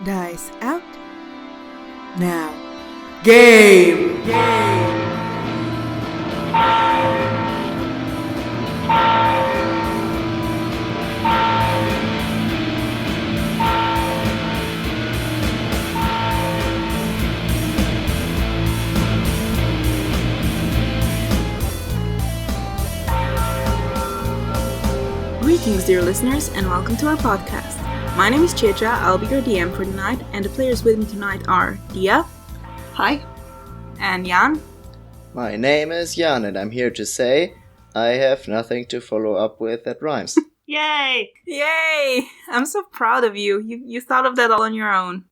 Dice out. Now. Game! Greetings, dear listeners, and welcome to our podcast. My name is Checha, I'll be your DM for tonight, and the players with me tonight are Dia. Hi. And Jan. My name is Jan, and I'm here to say I have nothing to follow up with that rhymes. Yay! Yay! I'm so proud of you. You thought of that all on your own.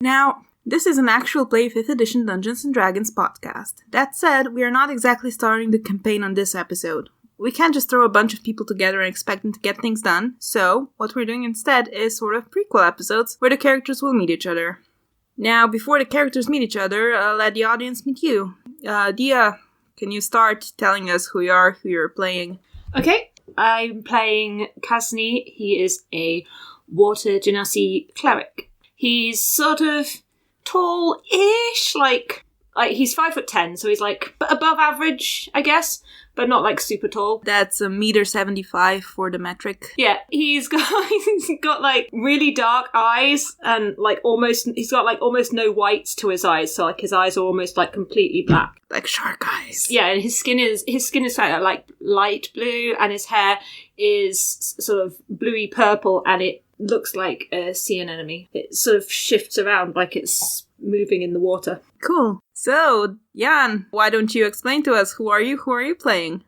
Now, this is an actual play 5th edition Dungeons & Dragons podcast. That said, we are not exactly starting the campaign on this episode. We can't just throw a bunch of people together and expect them to get things done, so what we're doing instead is sort of prequel episodes where the characters will meet each other. Now, before the characters meet each other, let the audience meet you. Dia, can you start telling us who you are, who you're playing? Okay, I'm playing Kasni. He is a water genasi cleric. He's sort of tall-ish, like he's 5'10", so he's like above average, I guess, but not like super tall. That's 1.75 m for the metric. Yeah, he's got like really dark eyes and he's got almost no whites to his eyes, so like his eyes are almost like completely black. Like shark eyes. Yeah, and his skin is kind of like light blue, and his hair is sort of bluey purple, and it looks like a sea anemone. It sort of shifts around like it's moving in the water. Cool. So, Jan, why don't you explain to us who are you playing?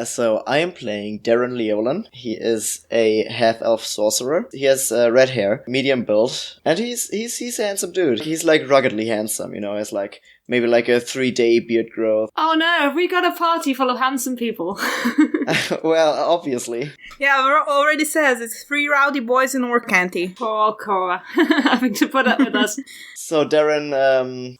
So I am playing Darryn Leolan. He is a half-elf sorcerer. He has red hair, medium build, and he's a handsome dude. He's like ruggedly handsome, you know. He's like maybe like a 3-day beard growth. Oh no, have we got a party full of handsome people? Well, obviously. Yeah, it already says it's 3 rowdy boys in Orcanty. Poor Cora, having to put up with us. So Darryn,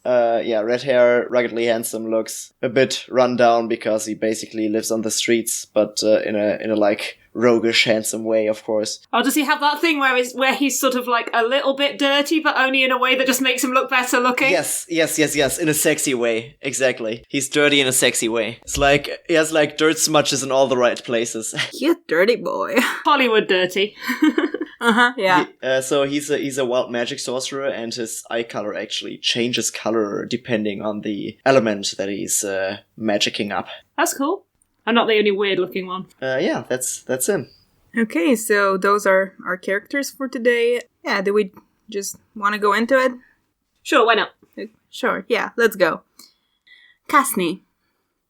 red hair, ruggedly handsome, looks a bit run down because he basically lives on the streets, but in a like roguish, handsome way, of course. Oh, does he have that thing where he's sort of like a little bit dirty, but only in a way that just makes him look better looking? Yes, in a sexy way, exactly. He's dirty in a sexy way. It's like, he has like dirt smudges in all the right places. You dirty boy. Hollywood dirty. Yeah. So he's a wild magic sorcerer, and his eye color actually changes color depending on the element that he's magicking up. That's cool. I'm not the only weird-looking one. Yeah, that's him. Okay, so those are our characters for today. Yeah, do we just want to go into it? Sure, why not? Sure, yeah, let's go. Kasni.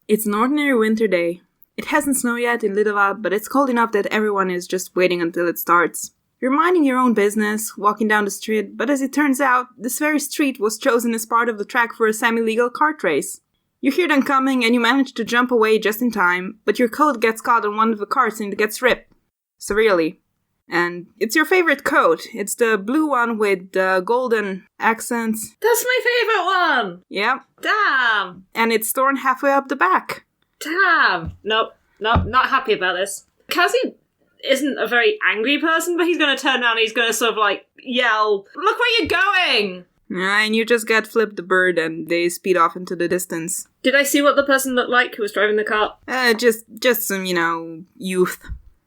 It's an ordinary winter day. It hasn't snowed yet in Lidova, but it's cold enough that everyone is just waiting until it starts. You're minding your own business, walking down the street, but as it turns out, this very street was chosen as part of the track for a semi-legal kart race. You hear them coming and you manage to jump away just in time, but your coat gets caught on one of the carts and it gets ripped. Severely. And it's your favorite coat. It's the blue one with the golden accents. That's my favorite one! Yep. Damn! And it's torn halfway up the back. Damn! Nope, not happy about this. Kazi isn't a very angry person, but he's going to turn around and he's going to sort of like yell, "Look where you're going!" And you just get flipped the bird and they speed off into the distance. Did I see what the person looked like who was driving the cart? Just some, youth.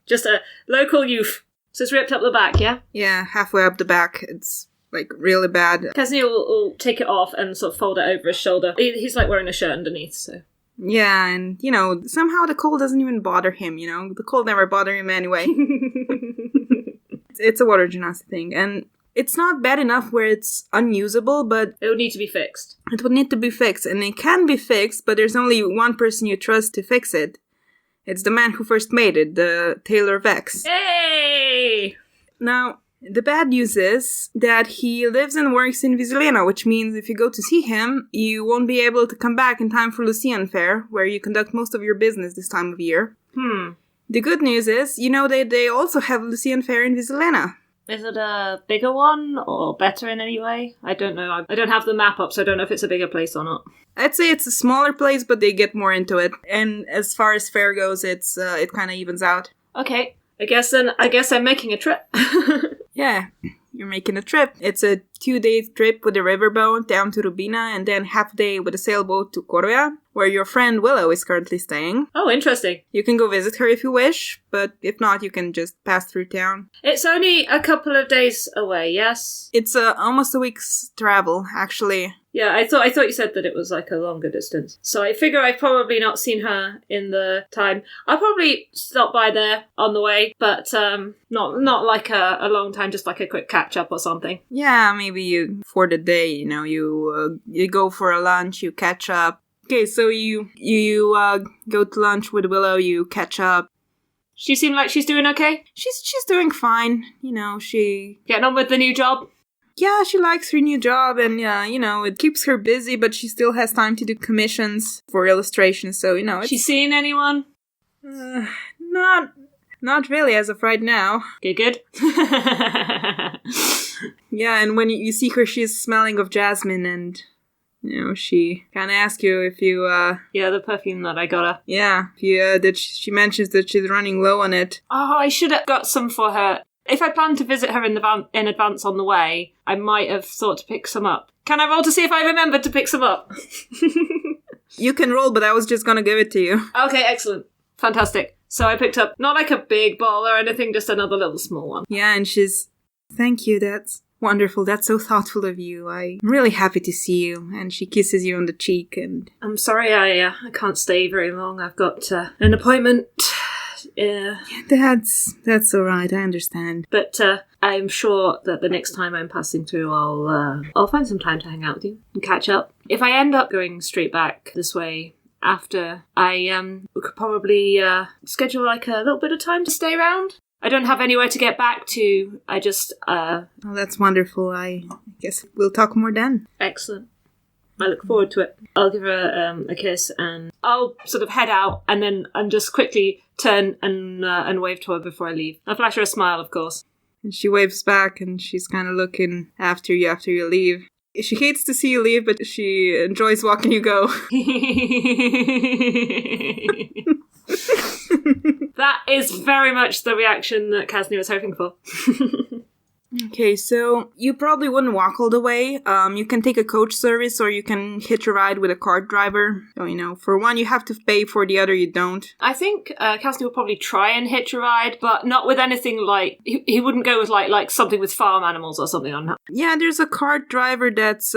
Just a local youth. So it's ripped up the back, yeah? Yeah, halfway up the back. It's, like, really bad. Kasni will take it off and sort of fold it over his shoulder. He's, like, wearing a shirt underneath, so... Yeah, and, somehow the cold doesn't even bother him, The cold never bothered him anyway. It's a water genasi thing, and it's not bad enough where it's unusable, but... It would need to be fixed. It would need to be fixed, and it can be fixed, but there's only one person you trust to fix it. It's the man who first made it, the Tailor Vex. Hey! Now, the bad news is that he lives and works in Vizelena, which means if you go to see him, you won't be able to come back in time for Lucian Fair, where you conduct most of your business this time of year. The good news is, they also have Lucian Fair in Vizelena. Is it a bigger one, or better in any way? I don't know. I don't have the map up, so I don't know if it's a bigger place or not. I'd say it's a smaller place, but they get more into it. And as far as fair goes, it kind of evens out. Okay. I guess I'm making a trip. Yeah. you're making a trip. It's a 2-day trip with a riverboat down to Rubina and then half a day with a sailboat to Koroja, where your friend Willow is currently staying. Oh, interesting. You can go visit her if you wish, but if not, you can just pass through town. It's only a couple of days away, yes? It's almost a week's travel, actually. Yeah, I thought you said that it was like a longer distance. So I figure I've probably not seen her in the time. I'll probably stop by there on the way, but not like a long time, just like a quick catch up or something. Yeah, maybe you for the day, you go for a lunch, you catch up. Okay, so you go to lunch with Willow, you catch up. She seemed like she's doing okay? She's doing fine. She getting on with the new job? Yeah, she likes her new job and, it keeps her busy, but she still has time to do commissions for illustrations, so, it's... She seen anyone? Not really as of right now. Good. Yeah, and when you see her, she's smelling of jasmine and, she kind of asks you if you, Yeah, the perfume that I got her. Yeah, she mentions that she's running low on it. Oh, I should have got some for her. If I planned to visit her in advance on the way, I might have thought to pick some up. Can I roll to see if I remembered to pick some up? You can roll, but I was just gonna give it to you. Okay, excellent. Fantastic. So I picked up, not like a big ball or anything, just another little small one. Yeah, and she's... Thank you, that's wonderful. That's so thoughtful of you. I'm really happy to see you. And she kisses you on the cheek and... I'm sorry, I can't stay very long. I've got an appointment... Yeah, that's all right. I understand. But I'm sure that the next time I'm passing through, I'll find some time to hang out with you and catch up. If I end up going straight back this way after, I could probably schedule like a little bit of time to stay around. I don't have anywhere to get back to. I just Oh, that's wonderful. I guess we'll talk more then. Excellent. I look forward to it. I'll give her a kiss and I'll sort of head out and just quickly turn and wave to her before I leave. I'll flash her a smile, of course. And she waves back and she's kind of looking after you leave. She hates to see you leave, but she enjoys watching you go. That is very much the reaction that Kasni was hoping for. Okay, so you probably wouldn't walk all the way. You can take a coach service or you can hitch a ride with a cart driver. So, for one you have to pay, for the other you don't. I think Kasni would probably try and hitch a ride, but not with anything like... He wouldn't go with like something with farm animals or something on that. Yeah, there's a cart driver that's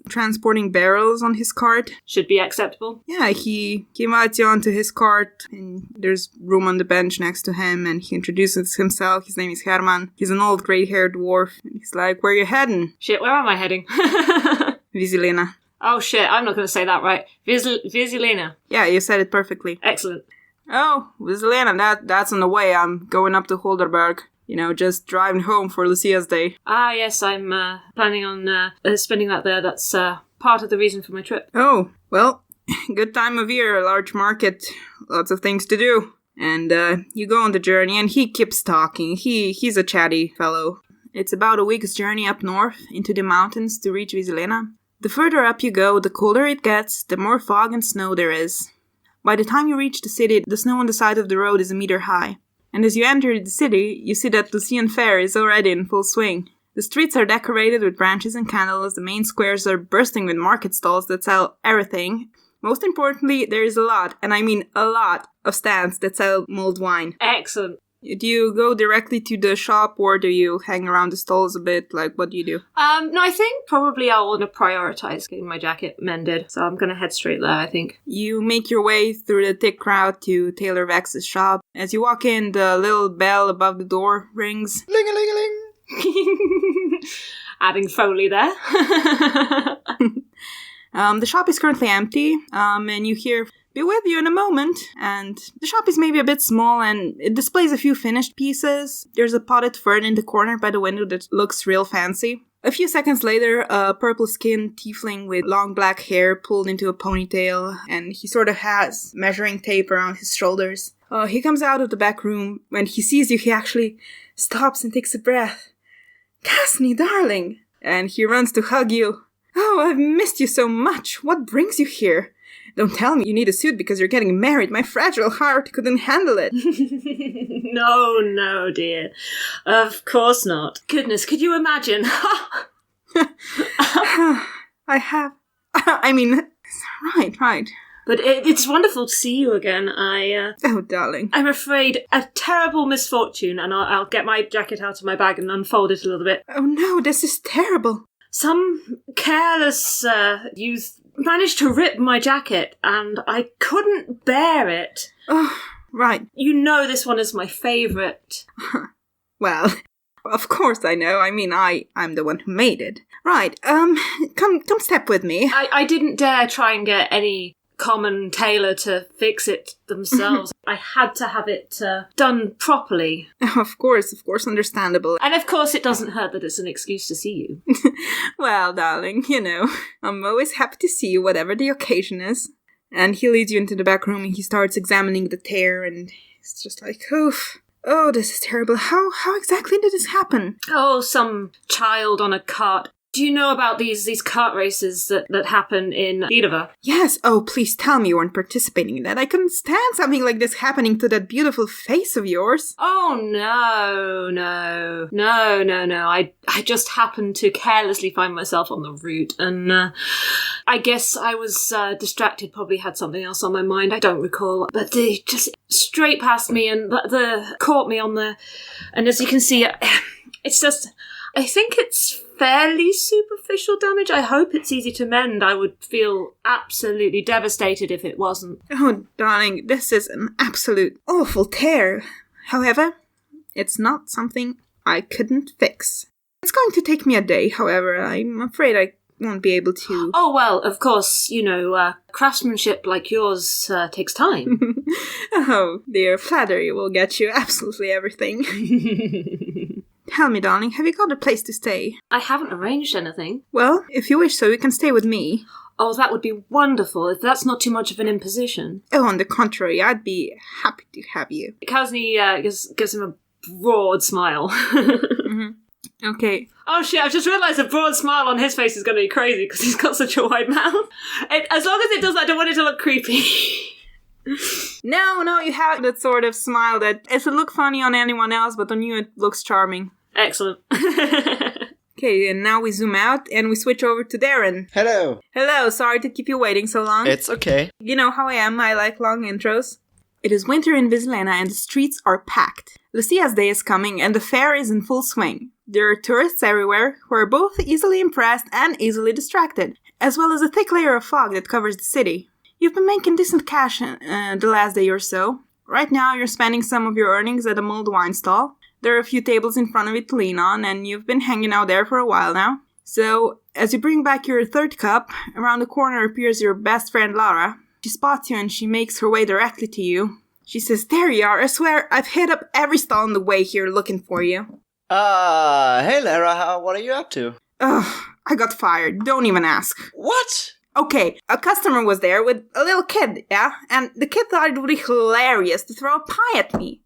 transporting barrels on his cart. Should be acceptable. Yeah, he invites you onto his cart and there's room on the bench next to him and he introduces himself. His name is Herman. He's an old gray-haired dwarf. And he's like, where you heading? Shit, where am I heading? Vizilena. Oh shit, I'm not going to say that right. Vizilena. Yeah, you said it perfectly. Excellent. Oh, Vizilena, that's on the way. I'm going up to Holderberg. Just driving home for Lucia's day. Ah, yes, I'm planning on spending that there. That's part of the reason for my trip. Oh, well, good time of year, a large market, lots of things to do. And you go on the journey, and he keeps talking. He's a chatty fellow. It's about a week's journey up north into the mountains to reach Vizilena. The further up you go, the colder it gets, the more fog and snow there is. By the time you reach the city, the snow on the side of the road is a meter high. And as you enter the city, you see that Lucian Fair is already in full swing. The streets are decorated with branches and candles, the main squares are bursting with market stalls that sell everything. Most importantly, there is a lot, and I mean a lot, of stands that sell mulled wine. Excellent. Do you go directly to the shop, or do you hang around the stalls a bit? Like, what do you do? No, I think probably I'll want to prioritize getting my jacket mended, so I'm going to head straight there, I think. You make your way through the thick crowd to Taylor Vex's shop. As you walk in, the little bell above the door rings. Ling-a-ling-a-ling! Adding Foley there. The shop is currently empty, and you hear, "Be with you in a moment." And the shop is maybe a bit small, and it displays a few finished pieces. There's a potted fern in the corner by the window that looks real fancy. A few seconds later, a purple-skinned tiefling with long black hair pulled into a ponytail, and he sort of has measuring tape around his shoulders. He comes out of the back room. When he sees you, he actually stops and takes a breath. "Kasni, darling!" And he runs to hug you. "Oh, I've missed you so much. What brings you here? Don't tell me you need a suit because you're getting married. My fragile heart couldn't handle it. No, dear. Of course not. Goodness, could you imagine? I have. I mean, right. But it's wonderful to see you again. Oh, darling. I'm afraid a terrible misfortune, and I'll get my jacket out of my bag and unfold it a little bit. Oh no, this is terrible. Some careless youth managed to rip my jacket, and I couldn't bear it. Oh, right. You know this one is my favourite. Well, of course I know. I mean, I'm the one who made it. Right, come step with me. I didn't dare try and get any common tailor to fix it themselves. I had to have it done properly. Of course, understandable. And of course it doesn't hurt that it's an excuse to see you. Well, darling, you know, I'm always happy to see you, whatever the occasion is. And he leads you into the back room and he starts examining the tear, and it's just like, oof. Oh, this is terrible. How exactly did this happen? Oh, some child on a cart. Do you know about these kart races that happen in Lidova? Yes. Oh, please tell me you weren't participating in that. I couldn't stand something like this happening to that beautiful face of yours. Oh, no. I just happened to carelessly find myself on the route, and I guess I was distracted, probably had something else on my mind, I don't recall. But they just straight past me and caught me on the... And as you can see, it's just... I think it's fairly superficial damage. I hope it's easy to mend. I would feel absolutely devastated if it wasn't. Oh, darling, this is an absolute awful tear. However, it's not something I couldn't fix. It's going to take me a day, however. I'm afraid I won't be able to... Oh, well, of course, you know, craftsmanship like yours takes time. Oh, dear, flattery will get you absolutely everything. Tell me, darling, have you got a place to stay? I haven't arranged anything. Well, if you wish so, you can stay with me. Oh, that would be wonderful, if that's not too much of an imposition. Oh, on the contrary, I'd be happy to have you. Kasni gives him a broad smile. Mm-hmm. Okay. Oh shit, I've just realised a broad smile on his face is going to be crazy because he's got such a wide mouth. As long as it does, I don't want it to look creepy. No, you have that sort of smile that it would look funny on anyone else, but on you it looks charming. Excellent. Okay, and now we zoom out and we switch over to Darryn. Hello, sorry to keep you waiting so long. it's okay. You know how I am, I like long intros. It is winter in Vislena and the streets are packed. Lucia's day is coming and the fair is in full swing. There are tourists everywhere who are both easily impressed and easily distracted, as well as a thick layer of fog that covers the city. You've been making decent cash the last day or so. Right now you're spending some of your earnings at a mulled wine stall. There are a few tables in front of it to lean on, and you've been hanging out there for a while now. So, as you bring back your third cup, around the corner appears your best friend Lara. She spots you and she makes her way directly to you. She says, "There you are, I swear I've hit up every stall on the way here looking for you." Hey Lara, what are you up to? Ugh, I got fired, don't even ask. What? Okay, a customer was there with a little kid, yeah? And the kid thought it would be hilarious to throw a pie at me.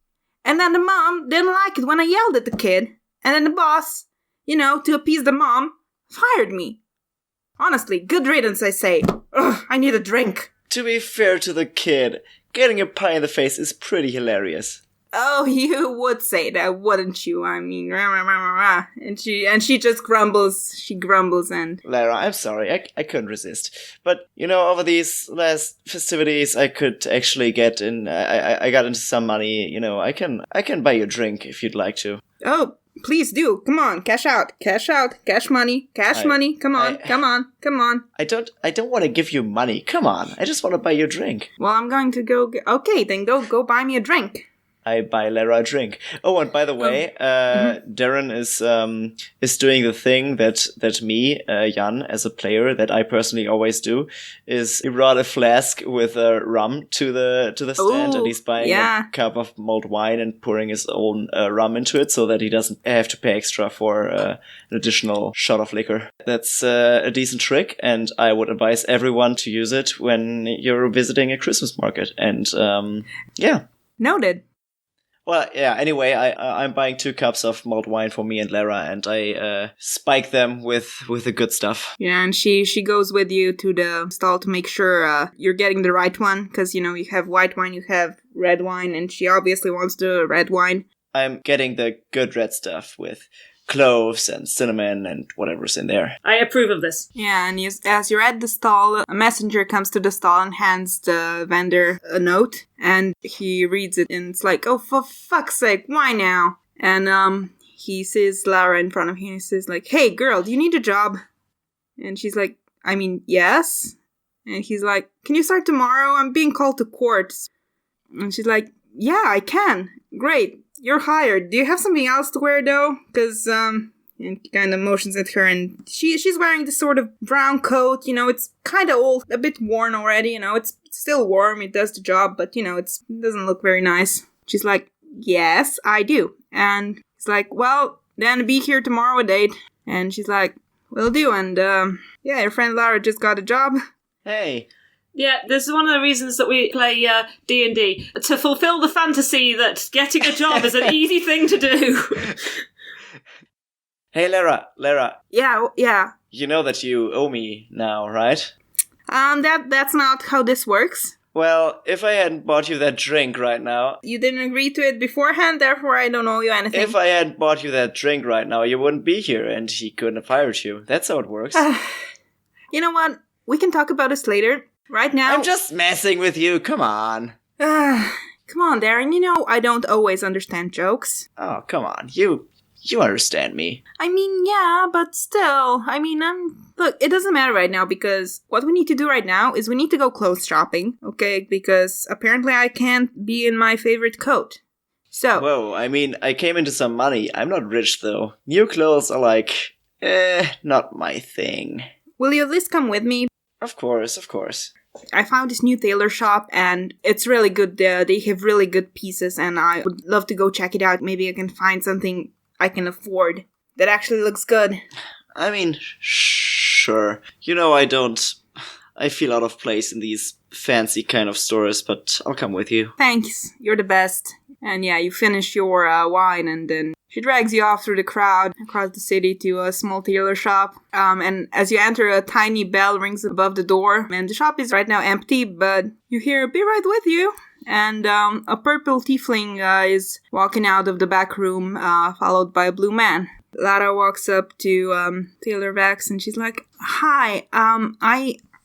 And then the mom didn't like it when I yelled at the kid. And then the boss, to appease the mom, fired me. Honestly, good riddance, I say. Ugh, I need a drink. To be fair to the kid, getting a pie in the face is pretty hilarious. Oh, you would say that, wouldn't you? I mean, rah, rah, rah, rah, rah. And she just grumbles. She grumbles and... Lara, I'm sorry, I couldn't resist. But, over these last festivities, I could actually get in... I got into some money, I can buy you a drink if you'd like to. Oh, please do. Come on, cash out, cash money, money. Come on. I don't want to give you money. Come on, I just want to buy you a drink. Well, I'm going to go... Okay, then go buy me a drink. I buy Lara a drink. Oh, and by the way, Darryn is doing the thing that me, Jan, as a player, that I personally always do, is he brought a flask with rum to the stand, and he's buying a cup of mulled wine and pouring his own rum into it, so that he doesn't have to pay extra for an additional shot of liquor. That's a decent trick, and I would advise everyone to use it when you're visiting a Christmas market. And yeah. Noted. Well, yeah, anyway, I'm buying 2 cups of mulled wine for me and Lara, and I spike them with the good stuff. Yeah, and she goes with you to the stall to make sure you're getting the right one, because, you have white wine, you have red wine, and she obviously wants the red wine. I'm getting the good red stuff with cloves and cinnamon and whatever's in there. I approve of this. Yeah, and as you're at the stall, a messenger comes to the stall and hands the vendor a note, and he reads it, and it's like, oh, for fuck's sake, why now? And he sees Lara in front of him, and he says, like, hey, girl, do you need a job? And she's like, I mean, yes. And he's like, can you start tomorrow? I'm being called to court. And she's like, yeah, I can. Great. You're hired. Do you have something else to wear, though? Because, and he kind of motions at her, and she's wearing this sort of brown coat, it's kind of old, a bit worn already, it's still warm, it does the job, but, it doesn't look very nice. She's like, yes, I do. And he's like, well, then be here tomorrow at 8. And she's like, will do, and, yeah, your friend Lara just got a job. Hey. Yeah, this is one of the reasons that we play D&D, to fulfill the fantasy that getting a job is an easy thing to do. Hey, Lara. Yeah. You know that you owe me now, right? That's not how this works. Well, if I hadn't bought you that drink right now... You didn't agree to it beforehand, therefore I don't owe you anything. If I hadn't bought you that drink right now, you wouldn't be here, and he couldn't have hired you. That's how it works. You know what? We can talk about this later. Right now... I'm just messing with you, come on. Come on, Darryn, I don't always understand jokes. Oh, come on, you understand me. I mean, yeah, but still, look, it doesn't matter right now, because what we need to do right now is we need to go clothes shopping, okay? Because apparently I can't be in my favorite coat. So... Whoa, I came into some money. I'm not rich, though. New clothes are like, not my thing. Will you at least come with me? Of course. I found this new tailor shop, and it's really good. They have really good pieces, and I would love to go check it out. Maybe I can find something I can afford that actually looks good. Sure. I feel out of place in these fancy kind of stores, but I'll come with you. Thanks, you're the best. And yeah, you finish your wine, and then she drags you off through the crowd across the city to a small tailor shop. And as you enter, a tiny bell rings above the door. And the shop is right now empty, but you hear, be right with you. And a purple tiefling is walking out of the back room, followed by a blue man. Lara walks up to Taylor Vex, and she's like, hi,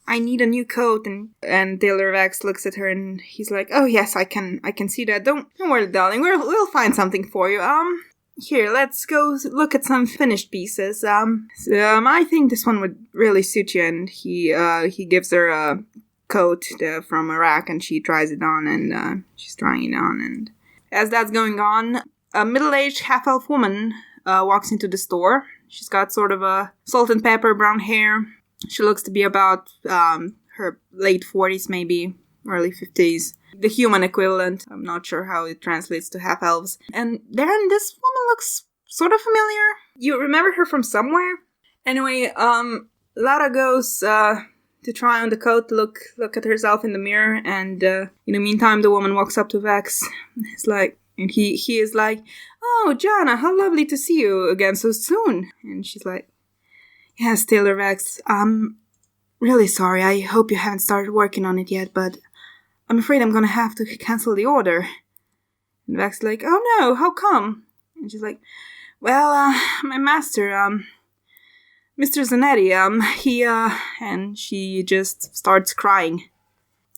I need a new coat, and Taylor Vex looks at her, and he's like, oh yes, I can see that. Don't worry, darling, we'll find something for you. Here, let's go look at some finished pieces. I think this one would really suit you. And he gives her a coat from a rack, and she tries it on, and she's trying it on. And as that's going on, a middle-aged half-elf woman walks into the store. She's got sort of a salt and pepper brown hair. She looks to be about her late 40s, maybe early 50s. The human equivalent. I'm not sure how it translates to half-elves. And Darryn, this woman looks sort of familiar. You remember her from somewhere? Anyway, Lara goes to try on the coat, look at herself in the mirror, and in the meantime, the woman walks up to Vex. He is like, oh, Jana, how lovely to see you again so soon. And she's like, yes, Taylor Vex, I'm really sorry. I hope you haven't started working on it yet, but I'm afraid I'm gonna have to cancel the order. And Vex is like, oh no, how come? And she's like, well, my master, Mr. Zanetti, he, and she just starts crying.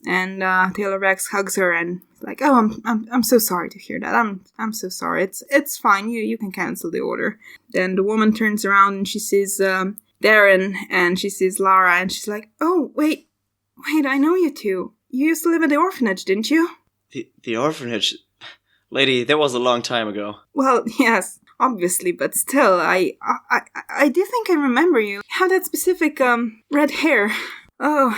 And Taylor Vex hugs her and is like, oh, I'm so sorry to hear that. I'm so sorry. It's fine. You can cancel the order. Then the woman turns around and she sees Darryn, and she sees Lara, and she's like, oh, wait, I know you two. You used to live in the orphanage, didn't you? The orphanage? Lady, that was a long time ago. Well, yes, obviously, but still, I do think I remember you. You have that specific, red hair. Oh,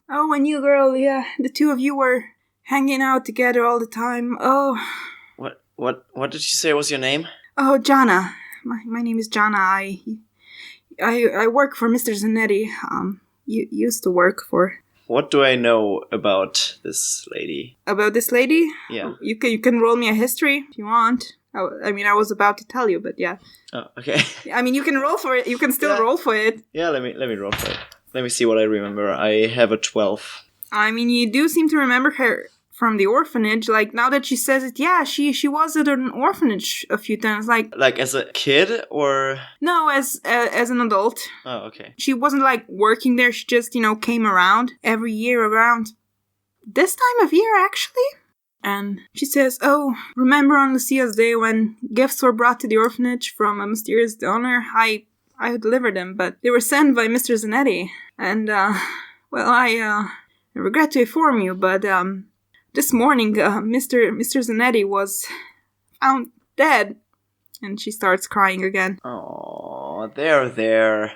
and you, girl, yeah, the two of you were hanging out together all the time. Oh. What did you say was your name? Oh, Jana. My name is Jana. I work for Mr. Zanetti. You used to work for what do I know about this lady? About this lady? Yeah. You can roll me a history if you want. I mean, I was about to tell you, but yeah. Oh, okay. I mean, you can roll for it. You can still roll for it. Yeah, let me roll for it. Let me see what I remember. I have a 12. I mean, you do seem to remember her from the orphanage. Like, now that she says it, yeah, she was at an orphanage a few times. Like as a kid or? No, as an adult. Oh, okay. She wasn't, like, working there. She just, came around every year around this time of year, actually. And she says, oh, remember on Lucia's day when gifts were brought to the orphanage from a mysterious donor? I delivered them, but they were sent by Mr. Zanetti. And, I regret to inform you, but, this morning, Mr. Zanetti was found dead. And she starts crying again. Oh, there.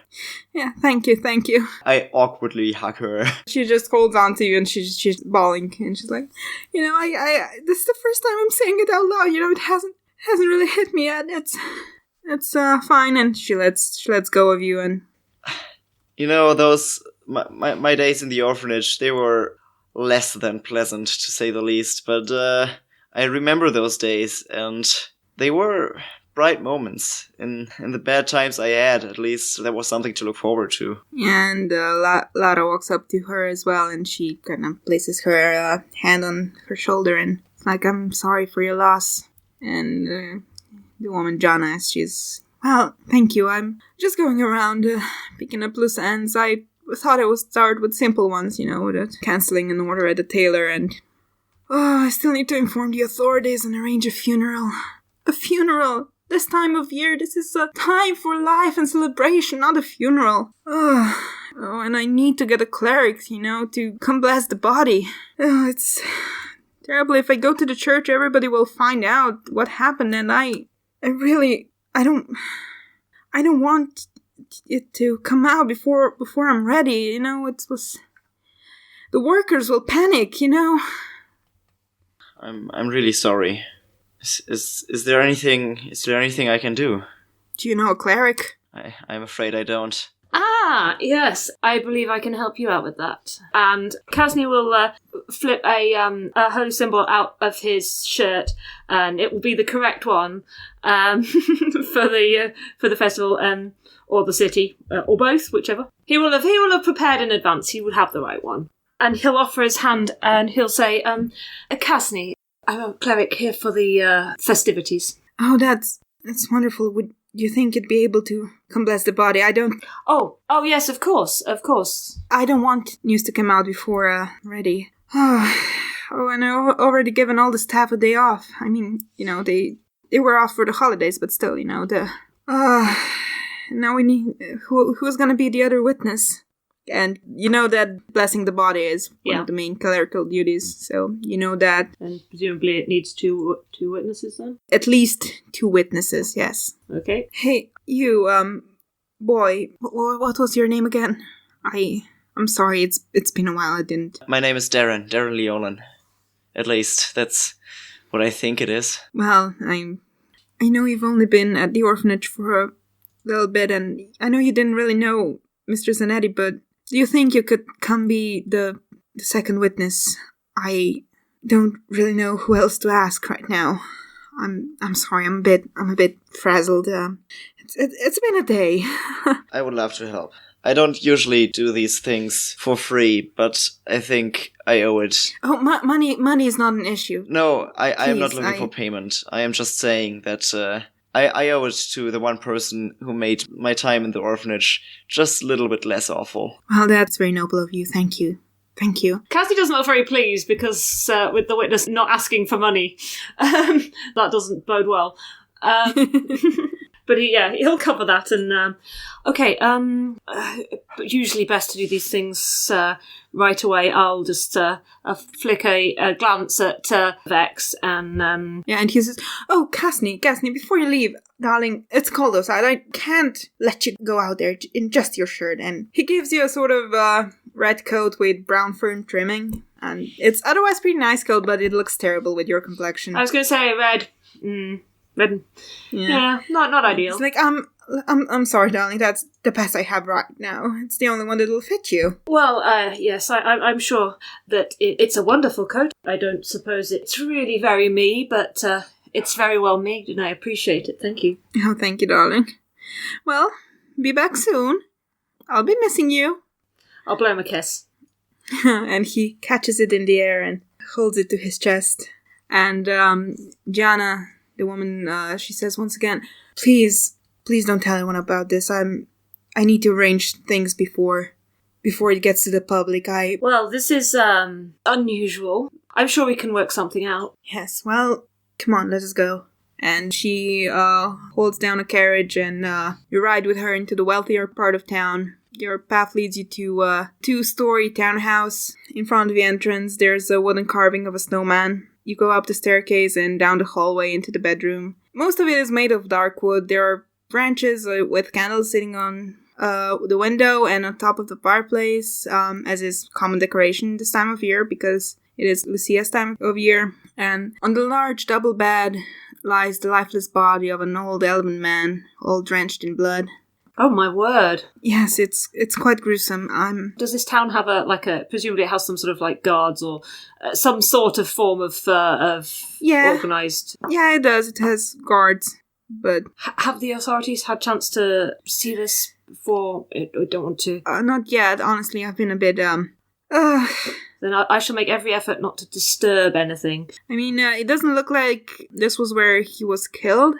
Yeah, thank you. I awkwardly hug her. She just holds on to you and she's bawling. And she's like, I this is the first time I'm saying it out loud. It hasn't really hit me yet. It's fine. And she lets go of you. And those my days in the orphanage, they were less than pleasant, to say the least. But I remember those days, and they were bright moments. In the bad times I had, at least there was something to look forward to. And Lara walks up to her as well, and she kind of places her hand on her shoulder, and it's like, I'm sorry for your loss. And the woman Jana, she's, well, thank you. I'm just going around picking up loose ends. I thought I would start with simple ones, with cancelling an order at the tailor, and I still need to inform the authorities and arrange a funeral. A funeral! This time of year, this is a time for life and celebration, not a funeral. And I need to get a cleric, to come bless the body. It's terrible. If I go to the church, everybody will find out what happened, and I don't want it to come out before I'm ready. The workers will panic. I'm really sorry. Is there anything I can do? Do you know a cleric? I'm afraid I don't. Ah, yes. I believe I can help you out with that. And Kasni will flip a holy symbol out of his shirt, and it will be the correct one for the festival or the city, or both, whichever. He will have prepared in advance. He will have the right one. And he'll offer his hand, and he'll say, Kasni, I'm a cleric here for the festivities. Oh, that's wonderful. Would you think you'd be able to come bless the body? I don't... Oh, yes, of course. I don't want news to come out before ready. Oh, and I've already given all the staff a day off. I mean, they were off for the holidays, but still, now we need... Who's gonna be the other witness? And that blessing the body is one of the main clerical duties, so that. And presumably it needs two witnesses then? At least 2 witnesses, yes. Okay. Hey, you, boy, what was your name again? I'm sorry, it's been a while, I didn't. My name is Darryn Leolan. At least, that's what I think it is. Well, I know you've only been at the orphanage for a little bit, and I know you didn't really know Mr. Zanetti, but do you think you could come be the second witness? I don't really know who else to ask right now. I'm sorry. I'm a bit frazzled. It's been a day. I would love to help. I don't usually do these things for free, but I think I owe it. Oh, money is not an issue. No, I am not looking for payment. I am just saying that I owe it to the one person who made my time in the orphanage just a little bit less awful. Well, that's very noble of you. Thank you. Kasni doesn't look very pleased because with the witness not asking for money, that doesn't bode well. But he'll cover that. And usually best to do these things right away. I'll just flick a glance at Vex and and he says, "Oh, Kasni, before you leave, darling, it's cold outside. I can't let you go out there in just your shirt." And he gives you a sort of red coat with brown fern trimming, and it's otherwise pretty nice coat, but it looks terrible with your complexion. I was going to say red. Then, not ideal. It's like, I'm sorry, darling, that's the best I have right now. It's the only one that will fit you. Well, yes, I'm sure that it's a wonderful coat. I don't suppose it's really very me, but it's very well made, and I appreciate it. Thank you. Oh, thank you, darling. Well, be back soon. I'll be missing you. I'll blow him a kiss. And he catches it in the air and holds it to his chest. And Gianna, the woman, she says once again, Please don't tell anyone about this. I need to arrange things before it gets to the public. Well, this is unusual. I'm sure we can work something out. Yes, well, come on, let us go. And she holds down a carriage, and you ride with her into the wealthier part of town. Your path leads you to a 2-story townhouse. In front of the entrance, there's a wooden carving of a snowman. You go up the staircase and down the hallway into the bedroom. Most of it is made of dark wood. There are branches with candles sitting on the window and on top of the fireplace, as is common decoration this time of year because it is Lucia's time of year. And on the large double bed lies the lifeless body of an old elven man, all drenched in blood. Oh my word! Yes, it's quite gruesome. Does this town have presumably it has some sort of guards or some sort of form of organised? Yeah, it does. It has guards, but have the authorities had chance to see this before? I don't want to. Not yet. Honestly, I've been a bit Then I shall make every effort not to disturb anything. I mean, it doesn't look like this was where he was killed.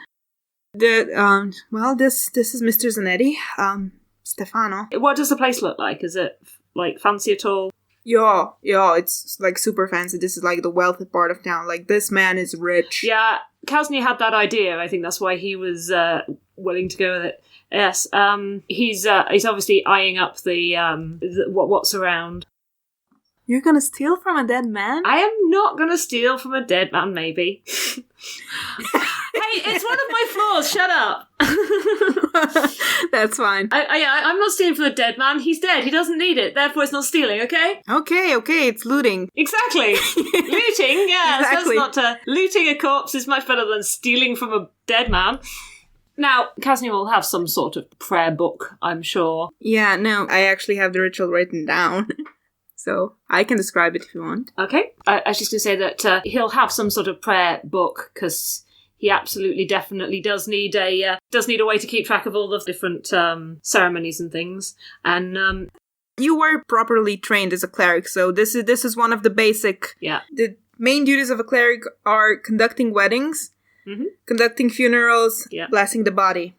This is Mr. Zanetti, Stefano. What does the place look like? Is it, fancy at all? Yeah, it's, super fancy. This is, the wealthy part of town. This man is rich. Yeah, Kasni had that idea. I think that's why he was willing to go with it. Yes, he's obviously eyeing up what's around. You're gonna steal from a dead man? I am not gonna steal from a dead man, maybe. Hey, it's one of my flaws, shut up. That's fine. I'm not stealing from a dead man, he's dead, he doesn't need it, therefore it's not stealing, okay? Okay, it's looting. Exactly. Looting, yes, exactly. That's not looting a corpse is much better than stealing from a dead man. Now, Kasni will have some sort of prayer book, I'm sure. Yeah, no, I actually have the ritual written down. So I can describe it if you want. Okay. I was just going to say that he'll have some sort of prayer book because he absolutely, definitely does need a way to keep track of all the different ceremonies and things. And you were properly trained as a cleric, so this is one of the basic. Yeah. The main duties of a cleric are conducting weddings, conducting funerals, blessing the body,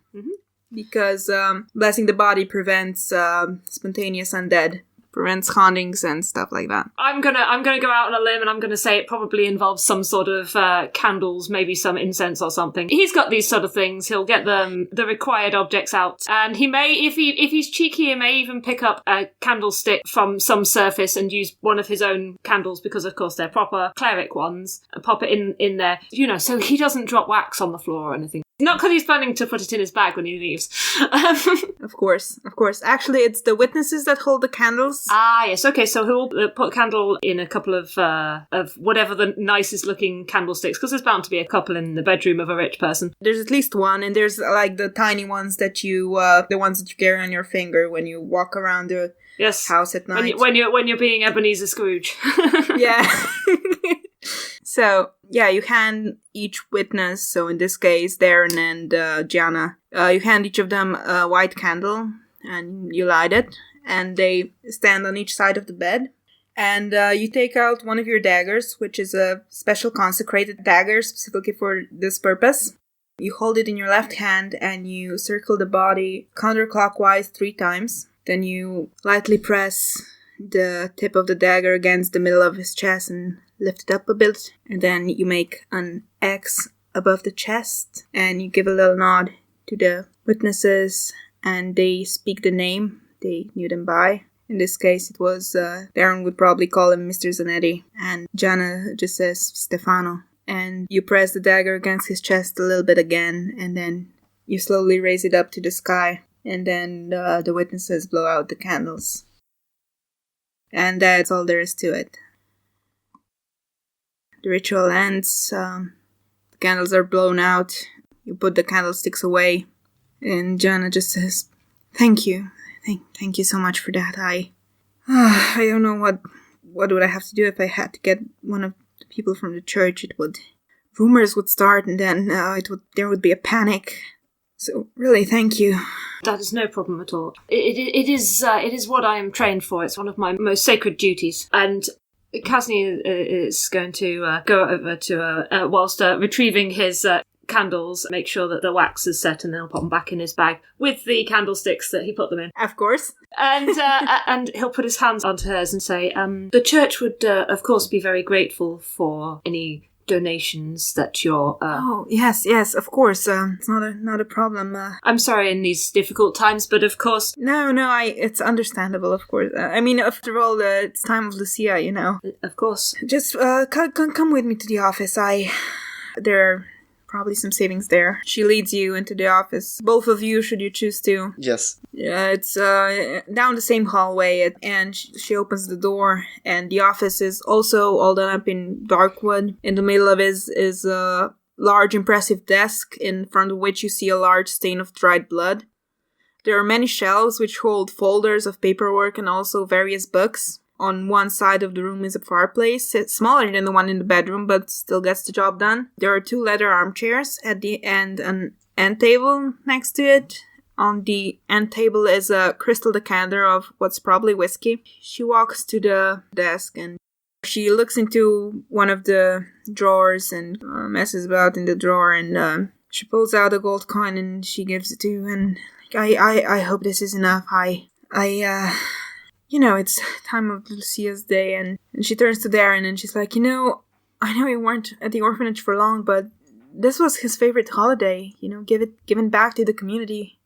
because blessing the body prevents spontaneous undead. Prevents hauntings and stuff like that. I'm gonna go out on a limb and I'm gonna say it probably involves some sort of candles, maybe some incense or something. He's got these sort of things. He'll get the required objects out, and he may, if he's cheeky, he may even pick up a candlestick from some surface and use one of his own candles because, of course, they're proper cleric ones, and pop it in there, so he doesn't drop wax on the floor or anything. Not because he's planning to put it in his bag when he leaves. Of course. Actually, it's the witnesses that hold the candles. Ah, yes. Okay, so he'll put a candle in a couple of whatever the nicest looking candlesticks, because there's bound to be a couple in the bedroom of a rich person. There's at least one, and there's the tiny ones that the ones that you carry on your finger when you walk around the house at night. When you're being Ebenezer Scrooge. Yeah. So, you hand each witness, so in this case, Darryn and Gianna, you hand each of them a white candle, and you light it, and they stand on each side of the bed. And you take out one of your daggers, which is a special consecrated dagger specifically for this purpose. You hold it in your left hand, and you circle the body counterclockwise 3 times. Then you lightly press the tip of the dagger against the middle of his chest and lift it up a bit, and then you make an X above the chest, and you give a little nod to the witnesses, and they speak the name they knew them by. In this case, it was, Darryn would probably call him Mr. Zanetti, and Gianna just says Stefano. And you press the dagger against his chest a little bit again, and then you slowly raise it up to the sky, and then the witnesses blow out the candles. And that's all there is to it. The ritual ends, the candles are blown out, you put the candlesticks away. And Jana just says, "Thank you. Thank you so much for that. I don't know what would I have to do if I had to get one of the people from the church. Rumors would start, and then there would be a panic. So really, thank you." That is no problem at all. It is what I am trained for. It's one of my most sacred duties. And Kasni is going to go over to, whilst retrieving his candles, make sure that the wax is set, and then he'll put them back in his bag with the candlesticks that he put them in. Of course. And he'll put his hands onto hers and say, the church would, of course, be very grateful for any donations that you're... Oh, yes, of course. It's not a problem. I'm sorry in these difficult times, but of course... No, it's understandable, of course. I mean, after all, it's time of Lucia, you know. Of course. Just come with me to the office. There are probably some savings there. She leads you into the office. Both of you, should you choose to. Yes. It's down the same hallway, and she opens the door, and the office is also all done up in dark wood. In the middle of it is a large, impressive desk, in front of which you see a large stain of dried blood. There are many shelves which hold folders of paperwork and also various books. On one side of the room is a fireplace. It's smaller than the one in the bedroom, but still gets the job done. There are 2 leather armchairs at the end, an end table next to it. On the end table is a crystal decanter of what's probably whiskey. She walks to the desk and she looks into one of the drawers and messes about in the drawer, and she pulls out a gold coin and she gives it to you. And I hope this is enough. You know, it's time of Lucia's day, and she turns to Darryn and she's like, I know you weren't at the orphanage for long, but this was his favorite holiday, given back to the community.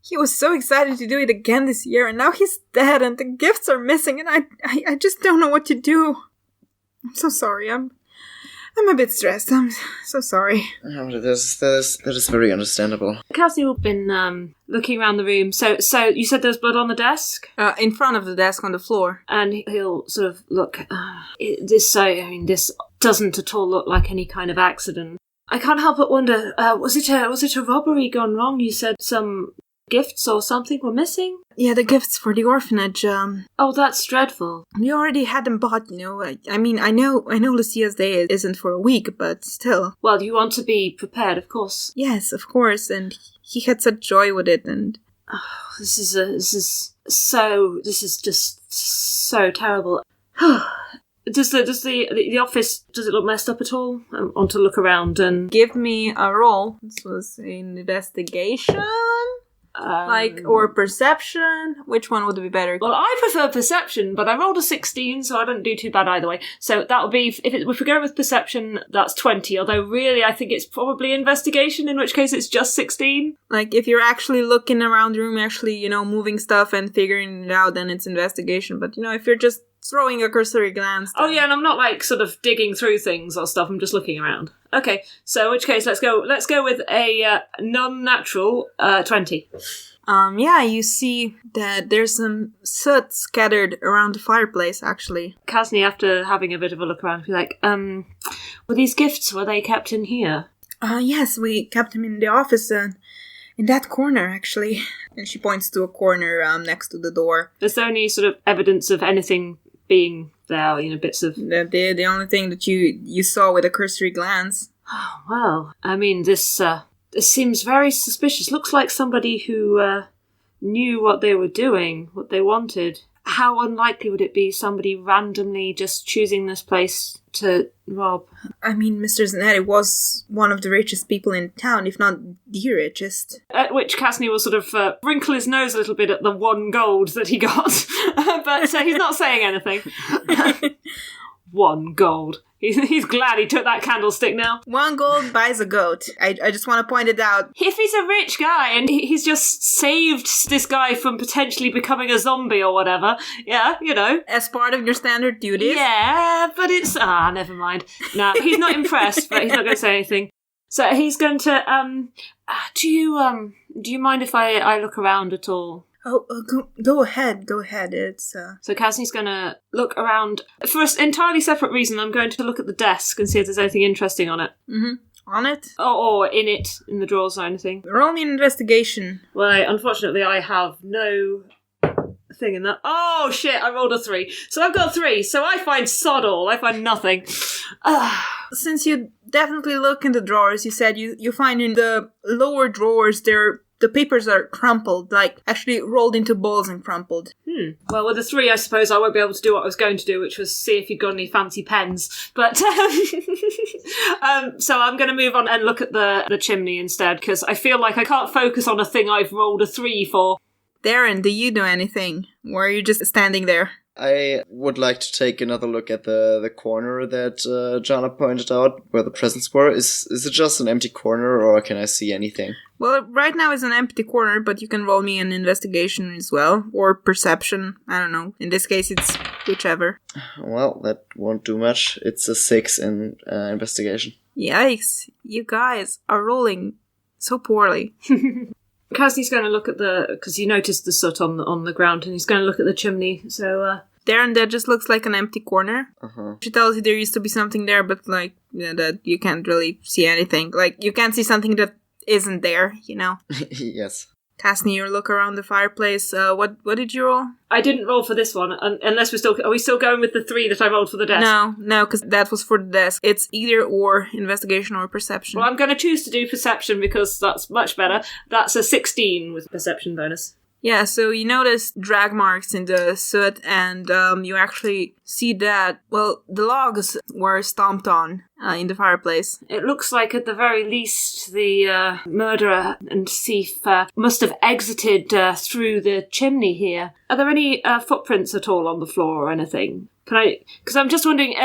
He was so excited to do it again this year, and now he's dead and the gifts are missing, and I just don't know what to do. I'm so sorry. I'm a bit stressed. I'm so sorry. Oh, that is very understandable. Kasni will have been looking around the room. So you said there's blood on the desk? In front of the desk on the floor. And he'll sort of look. This doesn't at all look like any kind of accident. I can't help but wonder. Was it a robbery gone wrong? You said some gifts or something were missing? Yeah, the gifts for the orphanage. Oh, that's dreadful. You already had them bought, I mean, I know Lucia's day isn't for a week, but still. Well, you want to be prepared, of course. Yes, of course, and he had such joy with it, and... Oh, this is just so terrible. Does the office, does it look messed up at all? I want to look around and... Give me a roll. This was an investigation? Or perception? Which one would be better? Well, I prefer perception, but I rolled a 16, so I don't do too bad either way. So that would be, if we go with perception, that's 20. Although really, I think it's probably investigation, in which case it's just 16. Like, if you're actually looking around the room, actually, moving stuff and figuring it out, then it's investigation. But, if you're just throwing a cursory glance... Then... Oh yeah, and I'm not, sort of digging through things or stuff, I'm just looking around. Okay, so in which case, let's go with a non-natural 20. Yeah, you see that there's some soot scattered around the fireplace, actually. Kasni, after having a bit of a look around, be like, were these gifts, were they kept in here? Yes, we kept them in the office, in that corner, actually. And she points to a corner next to the door. Is there any sort of evidence of anything being there, bits of... The only thing that you saw with a cursory glance. Oh, well, I mean, this seems very suspicious. Looks like somebody who knew what they were doing, what they wanted. How unlikely would it be somebody randomly just choosing this place to rob? I mean, Mr. Zanetti was one of the richest people in town, if not the richest. At which Kasni will sort of wrinkle his nose a little bit at the 1 gold that he got. But he's not saying anything. 1 gold. He's glad he took that candlestick now. 1 gold buys a goat. I just want to point it out. If he's a rich guy and he's just saved this guy from potentially becoming a zombie or whatever, yeah, As part of your standard duties? Yeah, but it's... never mind. No, he's not impressed, but he's not going to say anything. So he's going to... Do you mind if I look around at all? Oh, go ahead. It's, So Kasni's going to look around. For an entirely separate reason, I'm going to look at the desk and see if there's anything interesting on it. Mm-hmm. on it? Or in it, in the drawers or anything. Roll me an investigation. Well, unfortunately, I have no thing in that. Oh, shit, I rolled a 3. So I've got 3, so I find sod all. I find nothing. Since you definitely look in the drawers, you said you find in the lower drawers the papers are crumpled, like actually rolled into balls and crumpled. Well, with a 3, I suppose I won't be able to do what I was going to do, which was see if you'd got any fancy pens. But so I'm going to move on and look at the chimney instead, because I feel like I can't focus on a thing I've rolled a 3 for. Darren, do you do anything? Or are you just standing there? I would like to take another look at the corner that Jana pointed out, where the presents were. Is it just an empty corner, or can I see anything? Well, right now it's an empty corner, but you can roll me an investigation as well, or perception. I don't know. In this case, it's whichever. Well, that won't do much. It's a 6 in investigation. Yikes. You guys are rolling so poorly. Kasni's going to look at because he noticed the soot on the ground, and he's going to look at the chimney, so... Darren, that just looks like an empty corner. Uh-huh. She tells you there used to be something there, but, like, that you can't really see anything. Like, you can't see something that isn't there, you know? Yes. Kasni, you look around the fireplace. What did you roll? I didn't roll for this one, unless are we still going with the 3 that I rolled for the desk? No, because that was for the desk. It's either or, investigation or perception. Well, I'm going to choose to do perception because that's much better. That's a 16 with perception bonus. Yeah, so you notice drag marks in the soot, and you actually see that, well, the logs were stomped on in the fireplace. It looks like, at the very least, the murderer and thief must have exited through the chimney here. Are there any footprints at all on the floor or anything? Because I'm just wondering,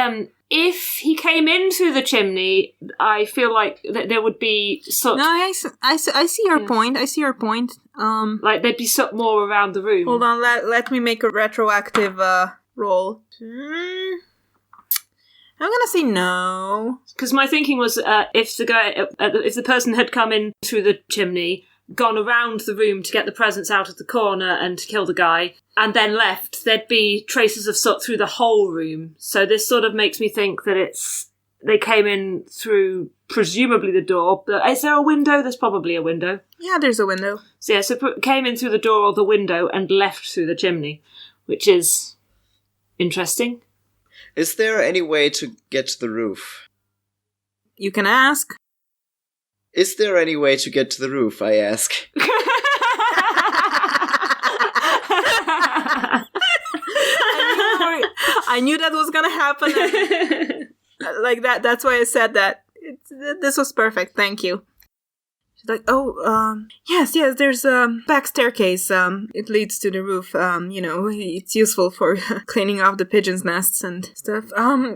if he came in through the chimney, I feel like there would be soot. No, I see your point. I see your point. Like there'd be soot more around the room. Hold on, let me make a retroactive roll. I'm gonna say no. Because my thinking was, if the person had come in through the chimney, gone around the room to get the presents out of the corner and to kill the guy, and then left, there'd be traces of soot through the whole room. So this sort of makes me think that they came in through, presumably, the door. Is there a window? There's probably a window. Yeah, there's a window. So came in through the door or the window and left through the chimney, which is interesting. Is there any way to get to the roof? You can ask. Is there any way to get to the roof, I ask? I knew that was gonna happen. Like that. That's why I said that. This was perfect. Thank you. She's like, yes, there's a back staircase. It leads to the roof. It's useful for cleaning off the pigeons' nests and stuff.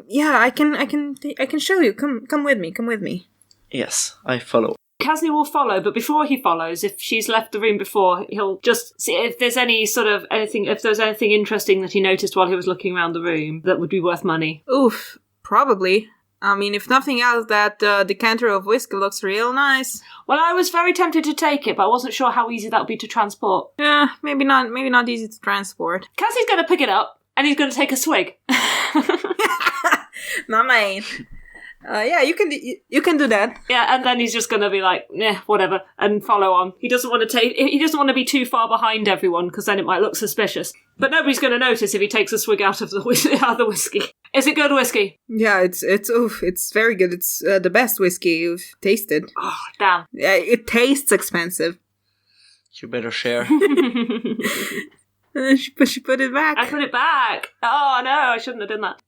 Yeah, I can show you. Come with me. Yes, I follow. Kasni will follow, but before he follows, if she's left the room before, he'll just see if there's if there's anything interesting that he noticed while he was looking around the room that would be worth money. Oof, probably. I mean, if nothing else, that decanter of whiskey looks real nice. Well, I was very tempted to take it, but I wasn't sure how easy that would be to transport. Yeah, maybe not easy to transport. Kasni's going to pick it up, and he's going to take a swig. Not mine. Yeah, you can do that. Yeah, and then he's just going to be like, whatever, and follow on. He doesn't want to be too far behind everyone, because then it might look suspicious. But nobody's going to notice if he takes a swig out of the whiskey. Is it good whiskey? Yeah, it's very good. It's the best whiskey you've tasted. Oh, damn. Yeah, it tastes expensive. You better share. She put it back. I put it back. Oh, no, I shouldn't have done that.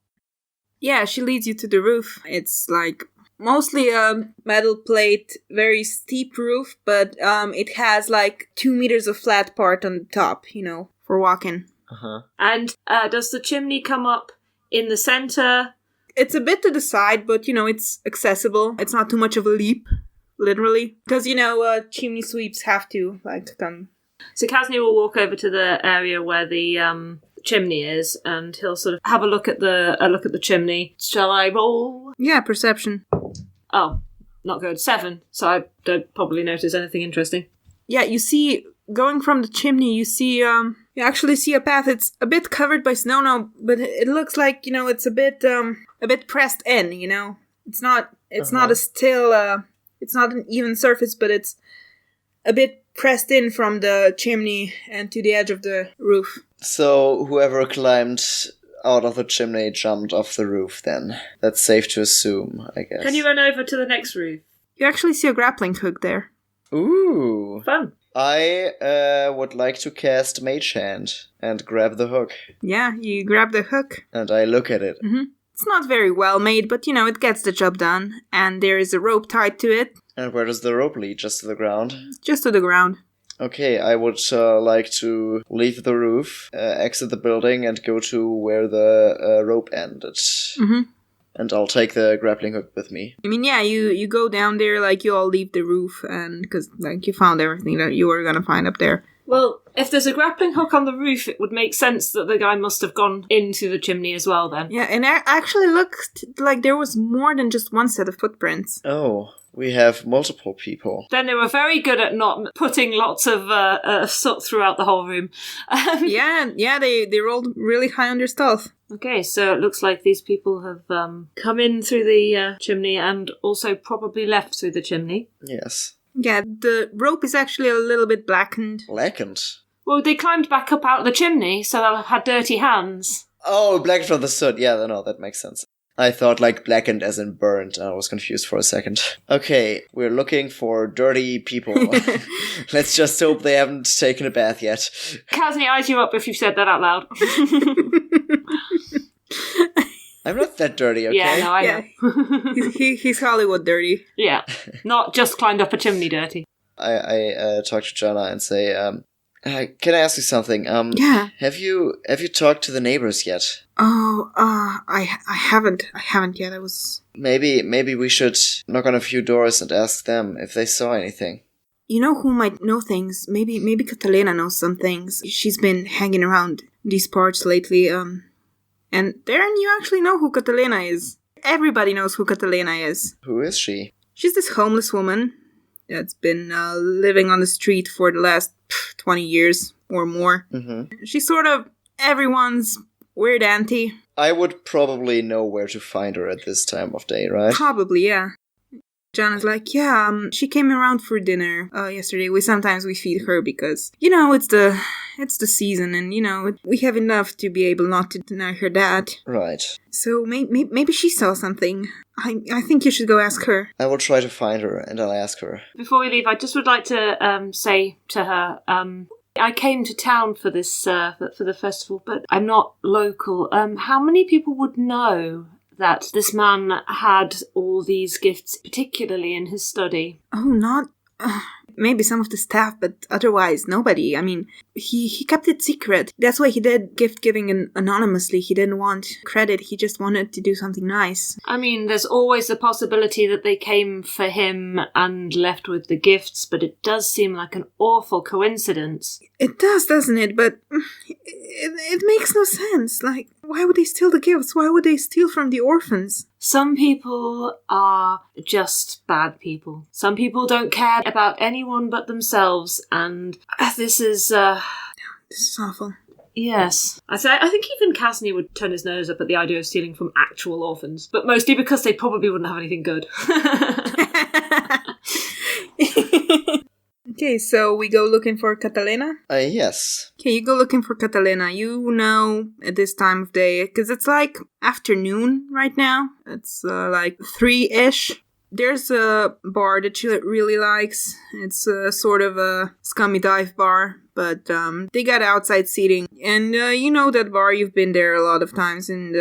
Yeah, she leads you to the roof. It's like mostly a metal plate, very steep roof, but it has like 2 meters of flat part on the top, for walking. Uh-huh. And does the chimney come up in the center? It's a bit to the side, but it's accessible. It's not too much of a leap, literally. Because, chimney sweeps have to come. So Kasni will walk over to the area where the chimney is, and he'll sort of have a look at the chimney. Shall I roll? Yeah, perception. Oh, not good. 7. So I don't probably notice anything interesting. Yeah, you see, going from the chimney, you actually see a path. It's a bit covered by snow now, but it looks like, it's a bit pressed in, It's not a still It's not an even surface, but it's a bit pressed in from the chimney and to the edge of the roof. So whoever climbed out of the chimney jumped off the roof then. That's safe to assume, I guess. Can you run over to the next roof? You actually see a grappling hook there. Ooh. Fun. I would like to cast Mage Hand and grab the hook. Yeah, you grab the hook. And I look at it. Mm-hmm. It's not very well made, but it gets the job done. And there is a rope tied to it. And where does the rope lead? Just to the ground? Just to the ground. Okay, I would like to leave the roof, exit the building, and go to where the rope ended. Mm-hmm. And I'll take the grappling hook with me. I mean, yeah, you go down there, like, you all leave the roof, and because, like, you found everything that you were gonna find up there. Well, if there's a grappling hook on the roof, it would make sense that the guy must have gone into the chimney as well, then. Yeah, and it actually looked like there was more than just one set of footprints. Oh, we have multiple people. Then they were very good at not putting lots of soot throughout the whole room. Yeah, they rolled really high on their stealth. Okay, so it looks like these people have come in through the chimney and also probably left through the chimney. Yes. Yeah, the rope is actually a little bit blackened. Blackened? Well, they climbed back up out of the chimney, so they'll have had dirty hands. Oh, blackened from the soot. Yeah, no, that makes sense. I thought like blackened as in burnt. I was confused for a second. Okay, we're looking for dirty people. Let's just hope they haven't taken a bath yet. Kasni eyes you up if you've said that out loud. I'm not that dirty, okay? Yeah, no, I know. He's Hollywood dirty. Yeah, not just climbed up a chimney dirty. I talk to Jana and say, can I ask you something? Yeah. Have you talked to the neighbors yet? Oh, I haven't yet. I was... Maybe we should knock on a few doors and ask them if they saw anything. You know who might know things? Maybe Catalina knows some things. She's been hanging around these parts lately, And Darryn, you actually know who Catalina is. Everybody knows who Catalina is. Who is she? She's this homeless woman that's been living on the street for the last 20 years or more. Mm-hmm. She's sort of everyone's weird auntie. I would probably know where to find her at this time of day, right? Probably, yeah. Jana's like, yeah, she came around for dinner yesterday. We feed her because, it's the season and, we have enough to be able not to deny her that. Right. So maybe she saw something. I think you should go ask her. I will try to find her and I'll ask her. Before we leave, I just would like to say to her, I came to town for this, for the festival, but I'm not local. How many people would know that this man had all these gifts, particularly in his study? Oh, not... maybe some of the staff, but otherwise nobody. I mean, he kept it secret. That's why he did gift giving anonymously. He didn't want credit. He just wanted to do something nice. I mean, there's always the possibility that they came for him and left with the gifts, but it does seem like an awful coincidence. It does, doesn't it? But it makes no sense. Like, why would they steal the gifts? Why would they steal from the orphans? Some people are just bad people. Some people don't care about anyone but themselves, and this is awful. Yes. I think even Kasni would turn his nose up at the idea of stealing from actual orphans, but mostly because they probably wouldn't have anything good. Okay, so we go looking for Catalina? Yes. Okay, you go looking for Catalina. You know at this time of day, because it's like afternoon right now. It's like 3-ish. There's a bar that she really likes. It's sort of a scummy dive bar, but they got outside seating. And you know that bar, you've been there a lot of times, and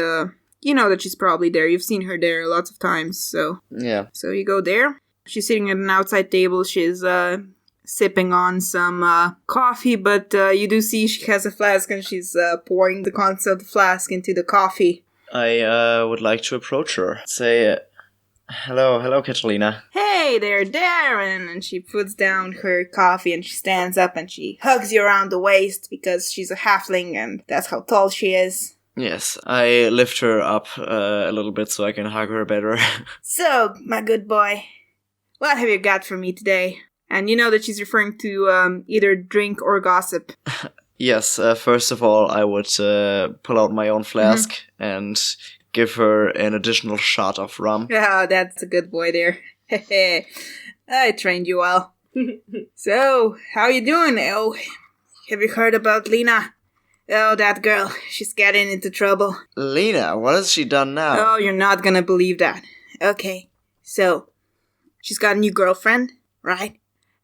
you know that she's probably there. You've seen her there lots of times, so... Yeah. So you go there. She's sitting at an outside table. She's... sipping on some coffee, but you do see she has a flask and she's pouring the contents of the flask into the coffee. I would like to approach her. Say, hello, Catalina. Hey there, Darryn! And she puts down her coffee and she stands up and she hugs you around the waist because she's a halfling and that's how tall she is. Yes, I lift her up a little bit so I can hug her better. So, my good boy, what have you got for me today? And you know that she's referring to either drink or gossip. Yes, first of all, I would pull out my own flask and give her an additional shot of rum. Oh, that's a good boy there. I trained you well. So, how you doing? Oh, have you heard about Lena? Oh, that girl. She's getting into trouble. Lena, what has she done now? Oh, you're not gonna believe that. Okay, so, she's got a new girlfriend, right?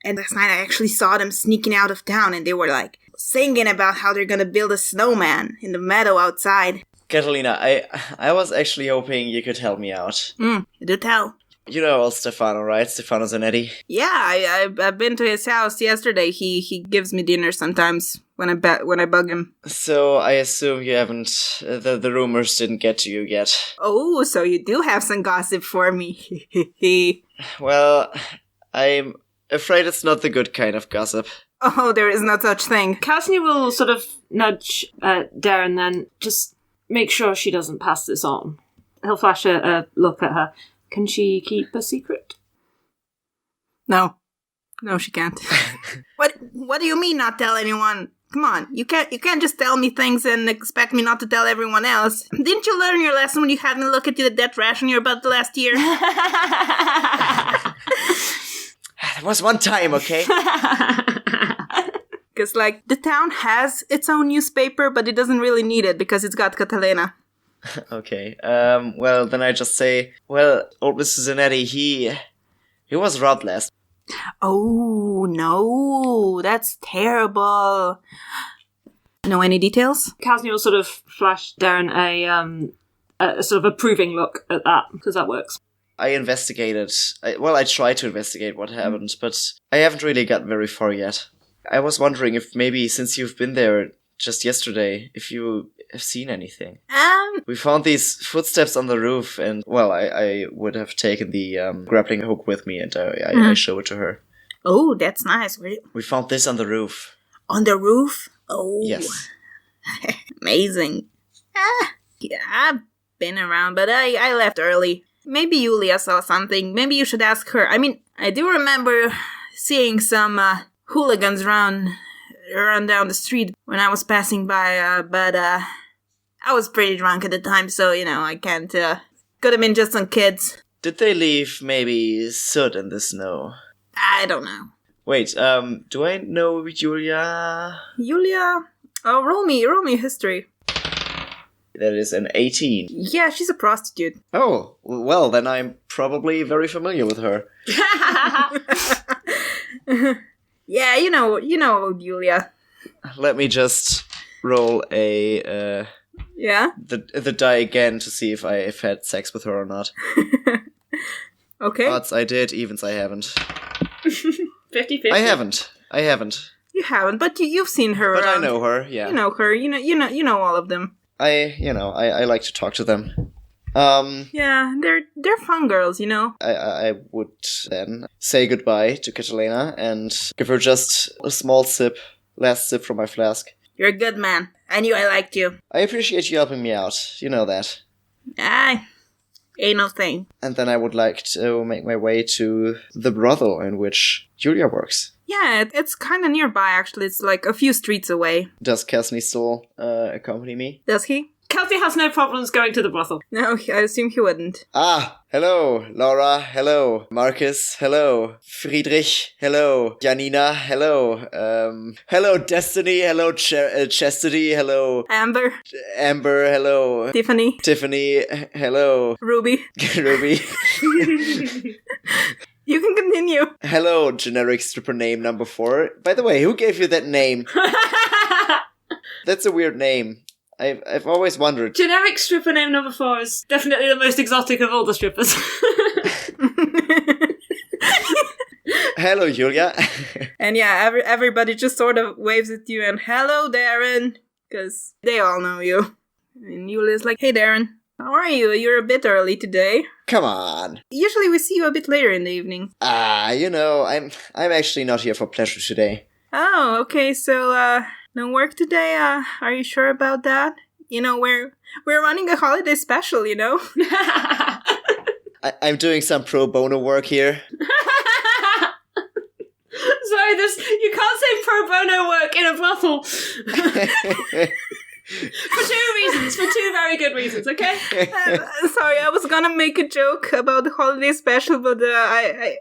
And last night I actually saw them sneaking out of town and they were like singing about how they're gonna build a snowman in the meadow outside. Catalina, I was actually hoping you could help me out. Do tell. You know old Stefano, right? Stefano Zanetti. Yeah, I've been to his house yesterday. He gives me dinner sometimes when I bug him. So I assume you haven't. The rumors didn't get to you yet. Oh, so you do have some gossip for me. Well, I'm afraid it's not the good kind of gossip. Oh, there is no such thing. Kasni will sort of nudge Darryn then, just make sure she doesn't pass this on. He'll flash a look at her. Can she keep a secret? No, she can't. What do you mean not tell anyone? Come on, you can't just tell me things and expect me not to tell everyone else. Didn't you learn your lesson when you had me look at you the death rash on your butt last year? That was one time, okay? Because, like, the town has its own newspaper, but it doesn't really need it because it's got Catalina. Okay, well, then I just say, well, old Mr. Zanetti, he was robbed last. Oh, no, that's terrible. Know any details? Kasni will sort of flash Darryn a sort of approving look at that, because that works. I investigated. I tried to investigate what happened, but I haven't really got very far yet. I was wondering if maybe since you've been there just yesterday, if you have seen anything. We found these footsteps on the roof, and, well, I would have taken the grappling hook with me, and I show it to her. Oh, that's nice. We found this on the roof. On the roof? Oh. Yes. Amazing. Yeah, I've been around, but I left early. Maybe Julia saw something. Maybe you should ask her. I mean, I do remember seeing some hooligans run down the street when I was passing by, but I was pretty drunk at the time, so, I can't, could have been just some kids. Did they leave maybe soot in the snow? I don't know. Wait, do I know Julia? Julia? Oh, roll me history. That is an 18. Yeah, she's a prostitute. Oh, well, then I'm probably very familiar with her. Yeah, you know Julia. Let me just roll a Yeah? the die again to see if I've had sex with her or not. Okay. Odds I did, evens I haven't. 50-50. I haven't. You haven't, but you've seen her But around. I know her, yeah. You know her. You know all of them. I like to talk to them. Yeah, they're fun girls, I would then say goodbye to Catalina and give her just a small last sip from my flask. You're a good man. I knew I liked you. I appreciate you helping me out. You know that. Ain't no thing. And then I would like to make my way to the brothel in which Julia works. Yeah, it's kind of nearby, actually. It's like a few streets away. Does Kasni still accompany me? Does he? Kasni has no problems going to the brothel. No, I assume he wouldn't. Ah, hello, Laura, hello, Marcus, hello, Friedrich, hello, Janina, hello, hello, Destiny, hello, Chastity, hello, Amber, hello, Tiffany, hello, Ruby. Ruby. You can continue. Hello, generic stripper name number 4. By the way, who gave you that name? That's a weird name. I've always wondered. Generic stripper name number 4 is definitely the most exotic of all the strippers. Hello, Julia. And yeah, everybody just sort of waves at you and, hello, Darryn, because they all know you. And Julia's like, hey, Darryn, how are you? You're a bit early today. Come on. Usually we see you a bit later in the evening. I'm actually not here for pleasure today. Oh, okay, so, no work today? Are you sure about that? We're running a holiday special, I'm doing some pro bono work here. Sorry, you can't say pro bono work in a brothel. But two reasons, for two very good reasons, okay? Sorry, I was gonna make a joke about the holiday special, but I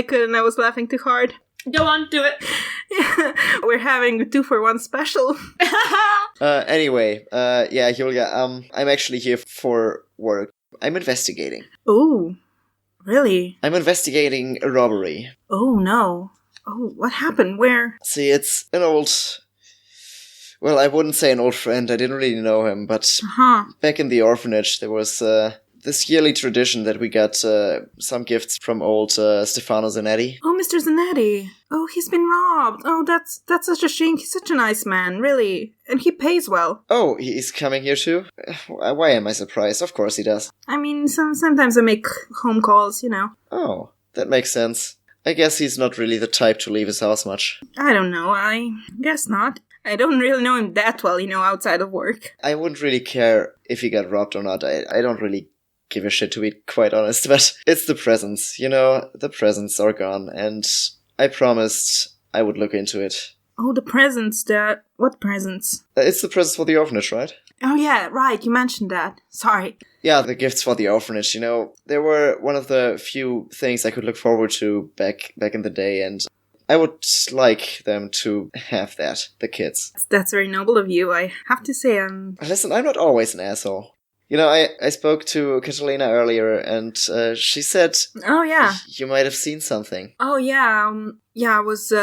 couldn't. I was laughing too hard. Go on, do it. Yeah, we're having a 2-for-1 special. Anyway, yeah, Julia, I'm actually here for work. I'm investigating. Oh, really? I'm investigating a robbery. Oh, no. Oh, what happened? Where? See, it's an old... Well, I wouldn't say an old friend. I didn't really know him, but back in the orphanage, there was this yearly tradition that we got some gifts from old Stefano Zanetti. Oh, Mr. Zanetti. Oh, he's been robbed. Oh, that's such a shame. He's such a nice man, really. And he pays well. Oh, he's coming here too? Why am I surprised? Of course he does. I mean, sometimes I make home calls, Oh, that makes sense. I guess he's not really the type to leave his house much. I don't know. I guess not. I don't really know him that well, outside of work. I wouldn't really care if he got robbed or not. I don't really give a shit, to be quite honest, but it's the presents. The presents are gone, and I promised I would look into it. Oh, the presents, what presents? It's the presents for the orphanage, right? Oh yeah, right, you mentioned that. Sorry. Yeah, the gifts for the orphanage, they were one of the few things I could look forward to back in the day, and I would like them to have that, the kids. That's very noble of you, I have to say. Listen, I'm not always an asshole. I spoke to Catalina earlier, and she said... Oh, yeah. You might have seen something. Oh, yeah. I was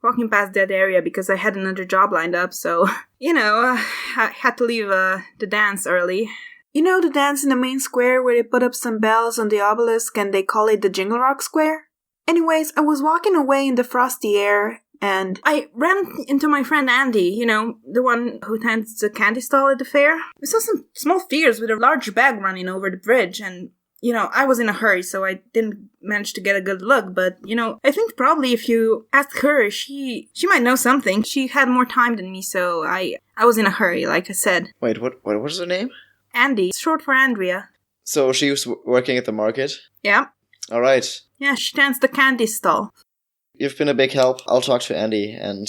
walking past that area because I had another job lined up, so, I had to leave the dance early. The dance in the main square where they put up some bells on the obelisk and they call it the Jingle Rock Square? Anyways, I was walking away in the frosty air, and I ran into my friend Andy, the one who tends the candy stall at the fair. I saw some small figures with a large bag running over the bridge, and, I was in a hurry, so I didn't manage to get a good look, but, I think probably if you ask her, she might know something. She had more time than me, so I was in a hurry, like I said. Wait, what was her name? Andy. It's short for Andrea. So she was working at the market? Yeah. All right. Yeah, she tends the candy stall. You've been a big help. I'll talk to Andy, and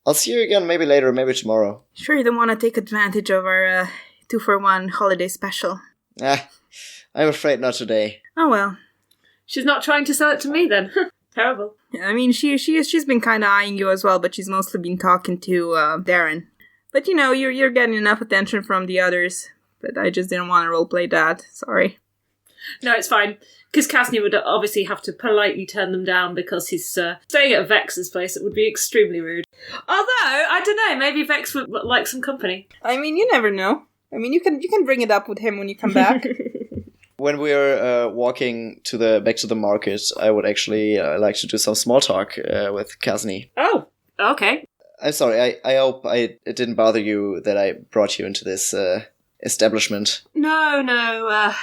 I'll see you again maybe later, maybe tomorrow. Sure you don't want to take advantage of our 2-for-1 holiday special? I'm afraid not today. Oh well. She's not trying to sell it to me then. Terrible. I mean, she's been kind of eyeing you as well, but she's mostly been talking to Darryn. But you're getting enough attention from the others. But I just didn't want to roleplay that. Sorry. No, it's fine. Because Kasni would obviously have to politely turn them down because he's staying at Vex's place. It would be extremely rude. Although, I don't know, maybe Vex would like some company. I mean, you never know. I mean, you can bring it up with him when you come back. When we're walking back to the market, I would actually like to do some small talk with Kasni. Oh, okay. I'm sorry, I hope it didn't bother you that I brought you into this establishment. No,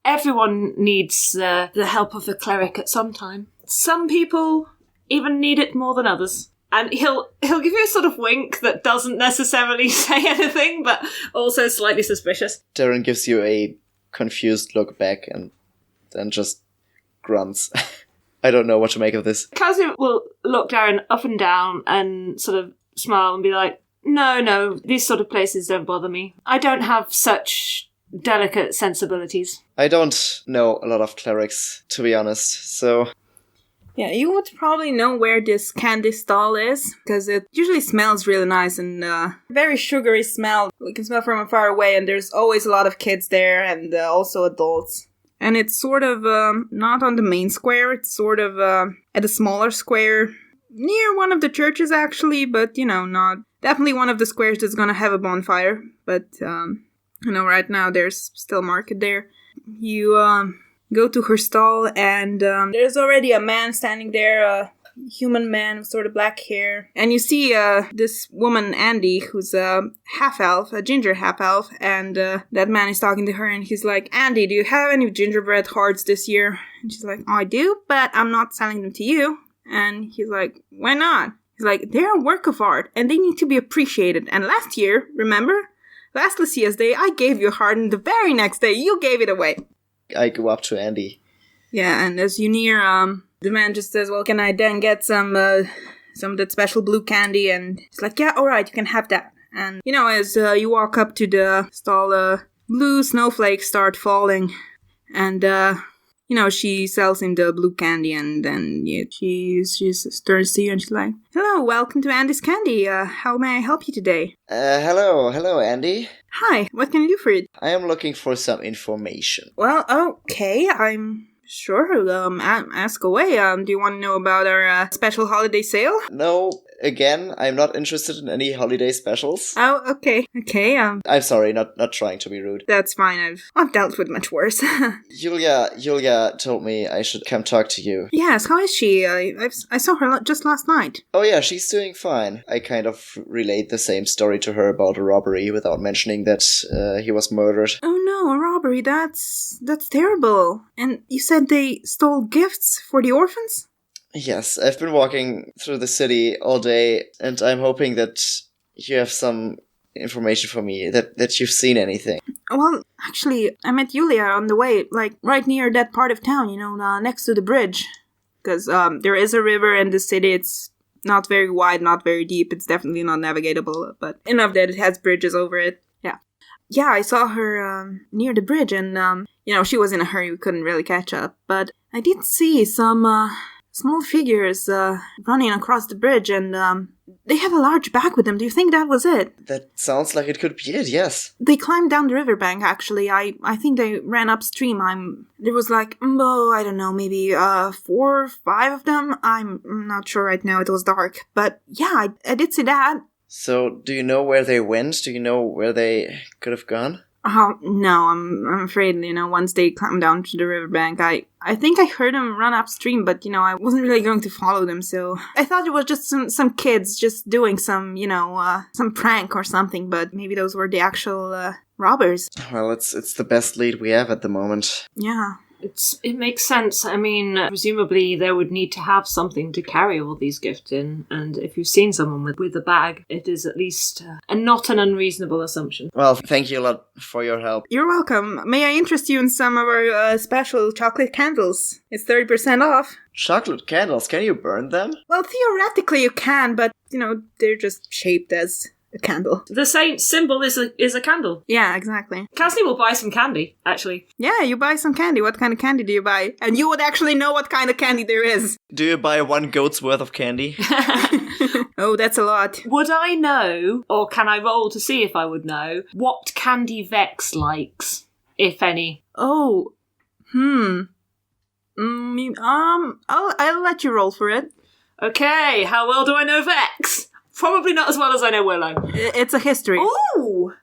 everyone needs the help of a cleric at some time. Some people even need it more than others. And he'll give you a sort of wink that doesn't necessarily say anything, but also slightly suspicious. Darryn gives you a confused look back and then just grunts. I don't know what to make of this. Kasni will look Darryn up and down and sort of smile and be like, No, these sort of places don't bother me. I don't have such delicate sensibilities. I don't know a lot of clerics, to be honest, so... Yeah, you would probably know where this candy stall is, because it usually smells really nice and very sugary smell. You can smell from far away, and there's always a lot of kids there, and also adults. And it's sort of not on the main square, it's sort of at a smaller square, near one of the churches actually, but, not... Definitely one of the squares that's gonna have a bonfire, but, right now there's still market there. You, go to her stall, and there's already a man standing there, a human man with sort of black hair. And you see this woman, Andy, who's a half-elf, a ginger half-elf, and that man is talking to her, and he's like, Andy, do you have any gingerbread hearts this year? And she's like, I do, but I'm not selling them to you. And he's like, why not? He's like, they're a work of art, and they need to be appreciated. And last year, remember? Last Lucia's Day, I gave you a heart, and the very next day, you gave it away. I go up to Andy. Yeah, and as you near, the man just says, well, can I then get some of that special blue candy? And he's like, yeah, alright, you can have that. And, as you walk up to the stall, blue snowflakes start falling. And, she sells him the blue candy, and then she turns to you and she's like, "Hello, welcome to Andy's Candy. How may I help you today?" Hello, Andy. "Hi, what can I do for you?" I am looking for some information. "Well, okay, I'm sure. Ask away. Do you want to know about our special holiday sale?" No, again, I'm not interested in any holiday specials. "Oh, okay. I'm sorry, not trying to be rude. That's fine. I've dealt with much worse." Julia told me I should come talk to you. "Yes, how is she? I saw her just last night." Oh yeah, she's doing fine. I kind of relate the same story to her about a robbery without mentioning that he was murdered. "Oh no, a robbery. That's terrible. And you said they stole gifts for the orphans?" Yes, I've been walking through the city all day, and I'm hoping that you have some information for me, that you've seen anything. "Well, actually, I met Julia on the way, like, right near that part of town, next to the bridge. Because there is a river in the city. It's not very wide, not very deep. It's definitely not navigatable, but enough that it has bridges over it. Yeah. Yeah, I saw her near the bridge, and, she was in a hurry. We couldn't really catch up. But I did see some small figures running across the bridge, and they had a large bag with them. Do you think that was it?" That sounds like it could be it, yes. "They climbed down the riverbank, actually. I think they ran upstream. There was like, I don't know, maybe 4 or 5 of them. I'm not sure right now. It was dark. But yeah, I did see that." So, do you know where they went? Do you know where they could have gone? "Oh, no, I'm afraid, once they climbed down to the riverbank, I think I heard them run upstream, but, I wasn't really going to follow them, so I thought it was just some kids just doing some prank or something, but maybe those were the actual robbers." Well, it's the best lead we have at the moment. Yeah. It makes sense. I mean, presumably they would need to have something to carry all these gifts in, and if you've seen someone with a bag, it is at least not an unreasonable assumption. Well, thank you a lot for your help. "You're welcome. May I interest you in some of our special chocolate candles? It's 30% off." Chocolate candles, can you burn them? "Well, theoretically you can, but, they're just shaped as a candle." The saint symbol is a candle. Yeah, exactly. Kasni will buy some candy, actually. Yeah, you buy some candy. What kind of candy do you buy? And you would actually know what kind of candy there is. Do you buy 1 goat's worth of candy? Oh, that's a lot. Would I know, or can I roll to see if I would know, what candy Vex likes, if any? Oh, I'll let you roll for it. Okay, how well do I know Vex? Probably not as well as I know Willow. It's a history. Ooh!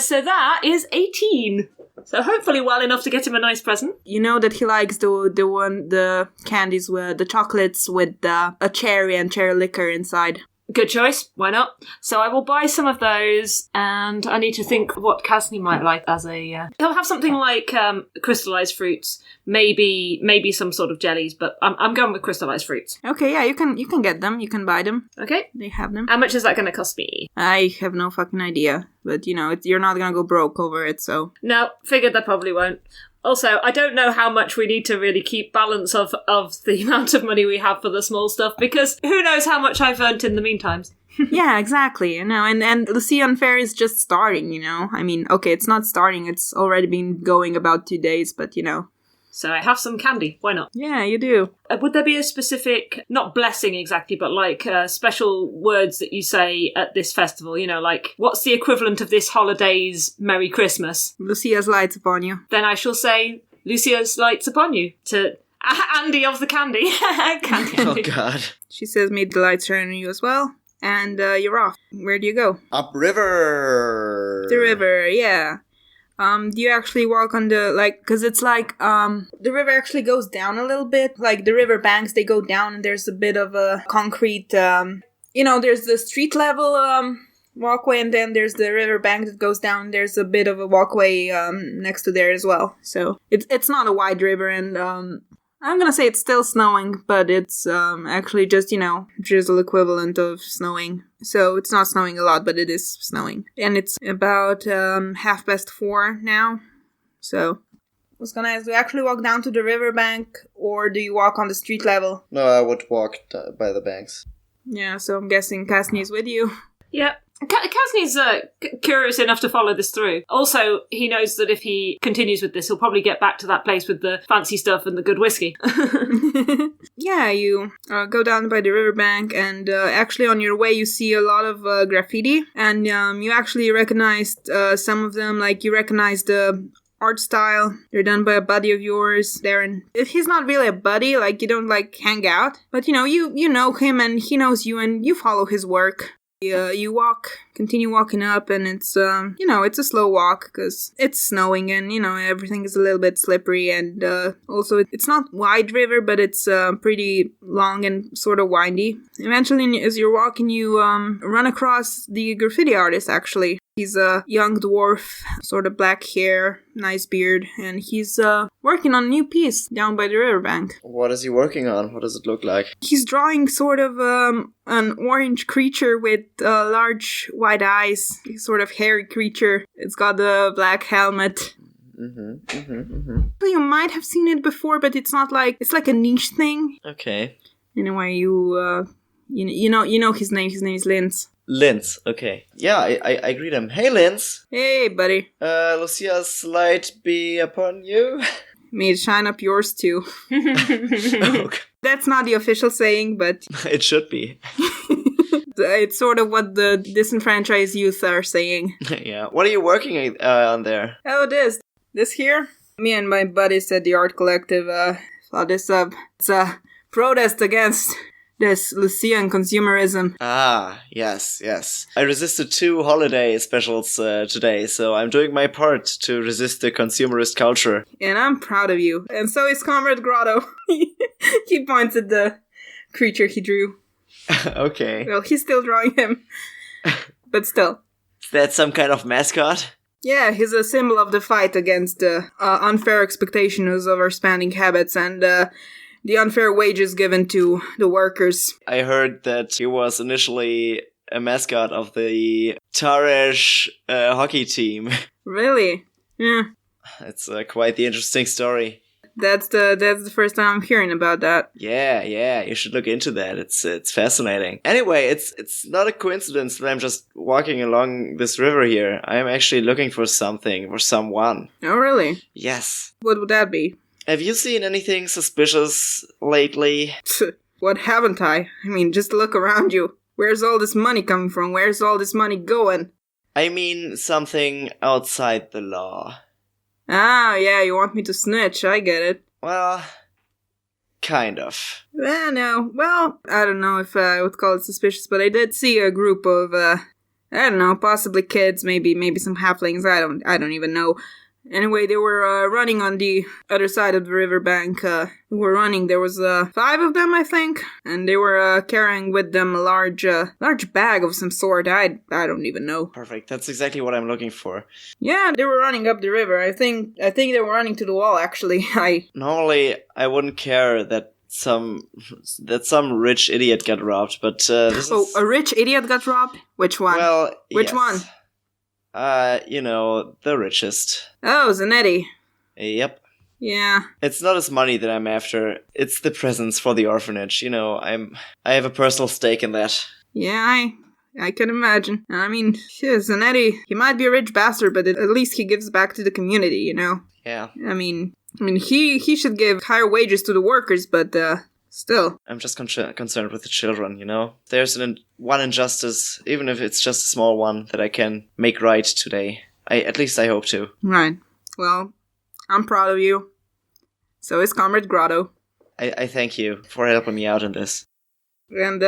So that is 18. So hopefully well enough to get him a nice present. You know that he likes the candies with the chocolates with a cherry and cherry liquor inside. Good choice. Why not? So I will buy some of those, and I need to think what Kasni might like as a... He'll have something like crystallized fruits, maybe some sort of jellies, but I'm going with crystallized fruits. Okay, yeah, you can get them. You can buy them. Okay. They have them. How much is that going to cost me? I have no fucking idea, but you're not going to go broke over it, so... No, figured that probably won't. Also, I don't know how much we need to really keep balance of the amount of money we have for the small stuff, because who knows how much I've earned in the meantime. Yeah, exactly, and Lucia Fair is just starting, I mean, okay, it's not starting, it's already been going about 2 days, but So I have some candy, why not? Yeah, you do. Would there be a specific, not blessing exactly, but like special words that you say at this festival? Like, what's the equivalent of this holiday's Merry Christmas? Lucia's lights upon you. Then I shall say, Lucia's lights upon you, to Andy of the candy. Candy Andy. Oh, God. She says, "May the lights shine on you as well." And you're off. Where do you go? Upriver. The river, yeah. Do you actually walk on because it's like, the river actually goes down a little bit. Like, the river banks, they go down, and there's a bit of a concrete, there's the street level, walkway, and then there's the river bank that goes down. There's a bit of a walkway, next to there as well. So, it's not a wide river, and, I'm gonna say it's still snowing, but it's actually just, drizzle equivalent of snowing. So it's not snowing a lot, but it is snowing. And it's about 4:30 now. So I was gonna ask, do you actually walk down to the riverbank, or do you walk on the street level? No, I would walk by the banks. Yeah, so I'm guessing Kasni is with you. Yep. Kasni's curious enough to follow this through. Also, he knows that if he continues with this, he'll probably get back to that place with the fancy stuff and the good whiskey. Yeah, you go down by the riverbank, and actually on your way you see a lot of graffiti, and you actually recognized some of them, like you recognize the art style. They're done by a buddy of yours, Darryn. He's not really a buddy, like you don't like hang out, but you know him and he knows you and you follow his work. You continue walking up, and it's, it's a slow walk because it's snowing and, everything is a little bit slippery, and also it's not wide river, but it's pretty long and sort of windy. Eventually, as you're walking, you run across the graffiti artist, actually. He's a young dwarf, sort of black hair, nice beard, and he's working on a new piece down by the riverbank. What is he working on? What does it look like? He's drawing sort of an orange creature with large white eyes, sort of hairy creature. It's got a black helmet. You might have seen it before, but it's not like, it's like a niche thing. Okay. Anyway, you know his name. His name is Linz. Linz, okay. Yeah, I greet him. Hey, Linz. Hey, buddy. Lucia's light be upon you. May it shine up yours too. Okay. That's not the official saying, but It should be. it's sort of what the disenfranchised youth are saying. Yeah. What are you working on there? Oh, this here? Me and my buddies at the art collective thought this up. It's a protest against this Lucian consumerism. Ah, yes. I resisted 2 holiday specials today, so I'm doing my part to resist the consumerist culture. And I'm proud of you. And so is Comrade Grotto. He points at the creature he drew. Okay. Well, he's still drawing him. But still. Is that some kind of mascot? Yeah, he's a symbol of the fight against the unfair expectations of our spending habits and the unfair wages given to the workers. I heard that he was initially a mascot of the Taresh hockey team. Really? Yeah. It's quite the interesting story. That's the first time I'm hearing about that. Yeah, you should look into that. It's fascinating. Anyway, it's not a coincidence that I'm just walking along this river here. I'm actually looking for something, or someone. Oh, really? Yes. What would that be? Have you seen anything suspicious lately? What haven't I? I mean, just look around you. Where's all this money coming from? Where's all this money going? I mean something outside the law. Ah, yeah, you want me to snitch. I get it. Well, kind of. No. Well, I don't know if I would call it suspicious, but I did see a group of, I don't know, possibly kids, maybe some halflings. I don't even know. Anyway, they were running on the other side of the riverbank. There was 5 of them, I think, and they were carrying with them a large bag of some sort. I don't even know. Perfect. That's exactly what I'm looking for. Yeah, they were running up the river. I think they were running to the wall. Actually, Normally, I wouldn't care that some rich idiot got robbed, but this is... a rich idiot got robbed? Which one? Well, which one? The richest. Oh, Zanetti. Yep. Yeah. It's not his money that I'm after. It's the presents for the orphanage. I have a personal stake in that. Yeah, I can imagine. I mean, Zanetti, he might be a rich bastard, but at least he gives back to the community, Yeah. I mean, he should give higher wages to the workers, but still. I'm just concerned with the children, There's one injustice, even if it's just a small one, that I can make right today. At least I hope to. Right. Well, I'm proud of you. So is Comrade Grotto. I thank you for helping me out in this. And,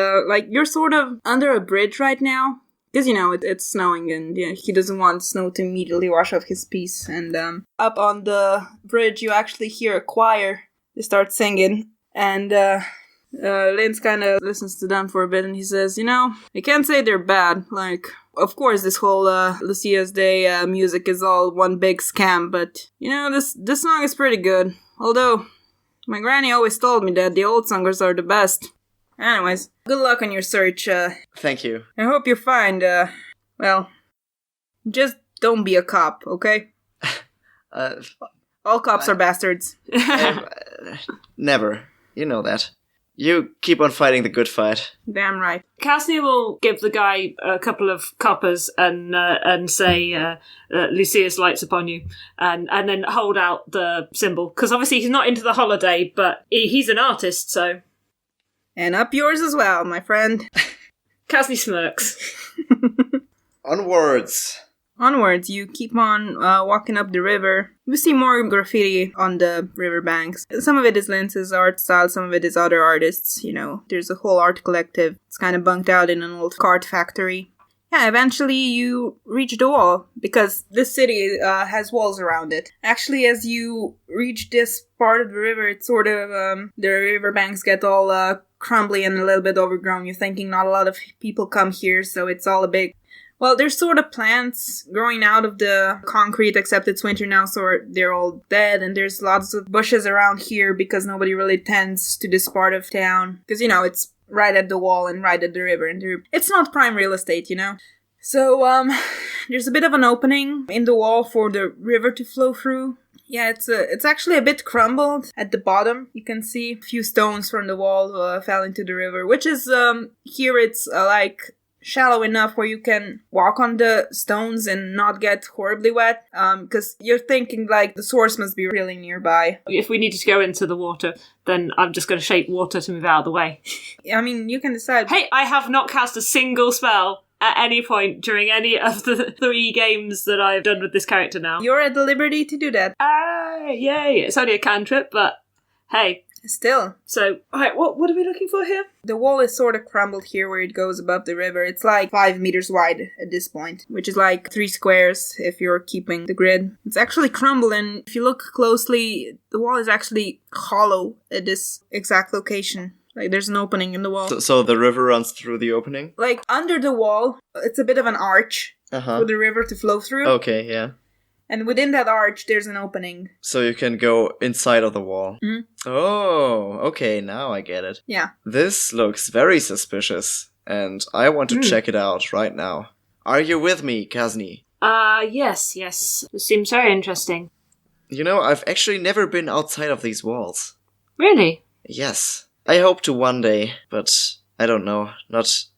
you're sort of under a bridge right now. Because, it's snowing and he doesn't want snow to immediately wash off his piece. And up on the bridge, you actually hear a choir. They start singing. And Linz kind of listens to them for a bit and he says, I can't say they're bad. Of course, this whole Lucia's Day music is all one big scam, but, this song is pretty good. Although, my granny always told me that the old songers are the best. Anyways, good luck on your search. Thank you. I hope you find, just don't be a cop, okay? All cops are bastards. Never. You know that. You keep on fighting the good fight. Damn right. Kasni will give the guy a couple of coppers and say, Lucia's lights upon you, and then hold out the symbol. Because obviously he's not into the holiday, but he's an artist, so... And up yours as well, my friend. Kasni smirks. Onwards. Onwards, you keep on walking up the river. You see more graffiti on the riverbanks. Some of it is Lince's art style, some of it is other artists, you know. There's a whole art collective. It's kind of bunked out in an old cart factory. Yeah, eventually you reach the wall, because this city has walls around it. Actually, as you reach this part of the river, it's sort of, the riverbanks get all crumbly and a little bit overgrown. You're thinking not a lot of people come here, so it's all a big... Well, there's sort of plants growing out of the concrete, except it's winter now, so they're all dead. And there's lots of bushes around here because nobody really tends to this part of town. Because, you know, it's right at the wall and right at the river. And it's not prime real estate, you know. So, there's a bit of an opening in the wall for the river to flow through. Yeah, it's actually a bit crumbled at the bottom. You can see a few stones from the wall fell into the river, which is, here it's like... shallow enough where you can walk on the stones and not get horribly wet, because you're thinking, like, the source must be really nearby. If we needed to go into the water, then I'm just going to shape water to move out of the way. I mean, you can decide. Hey, I have not cast a single spell at any point during any of the 3 games that I've done with this character now. You're at the liberty to do that. Yay! It's only a cantrip, but hey... Still. So, alright, what are we looking for here? The wall is sort of crumbled here where it goes above the river. It's like 5 meters wide at this point, which is like 3 squares if you're keeping the grid. It's actually crumbled, and if you look closely, the wall is actually hollow at this exact location. Like, there's an opening in the wall. So the river runs through the opening? Like, under the wall, it's a bit of an arch for the river to flow through. Okay, yeah. And within that arch, there's an opening. So you can go inside of the wall. Mm-hmm. Oh, okay, now I get it. Yeah. This looks very suspicious, and I want to check it out right now. Are you with me, Kasni? Yes. This seems very interesting. You know, I've actually never been outside of these walls. Really? Yes. I hope to one day, but I don't know. Not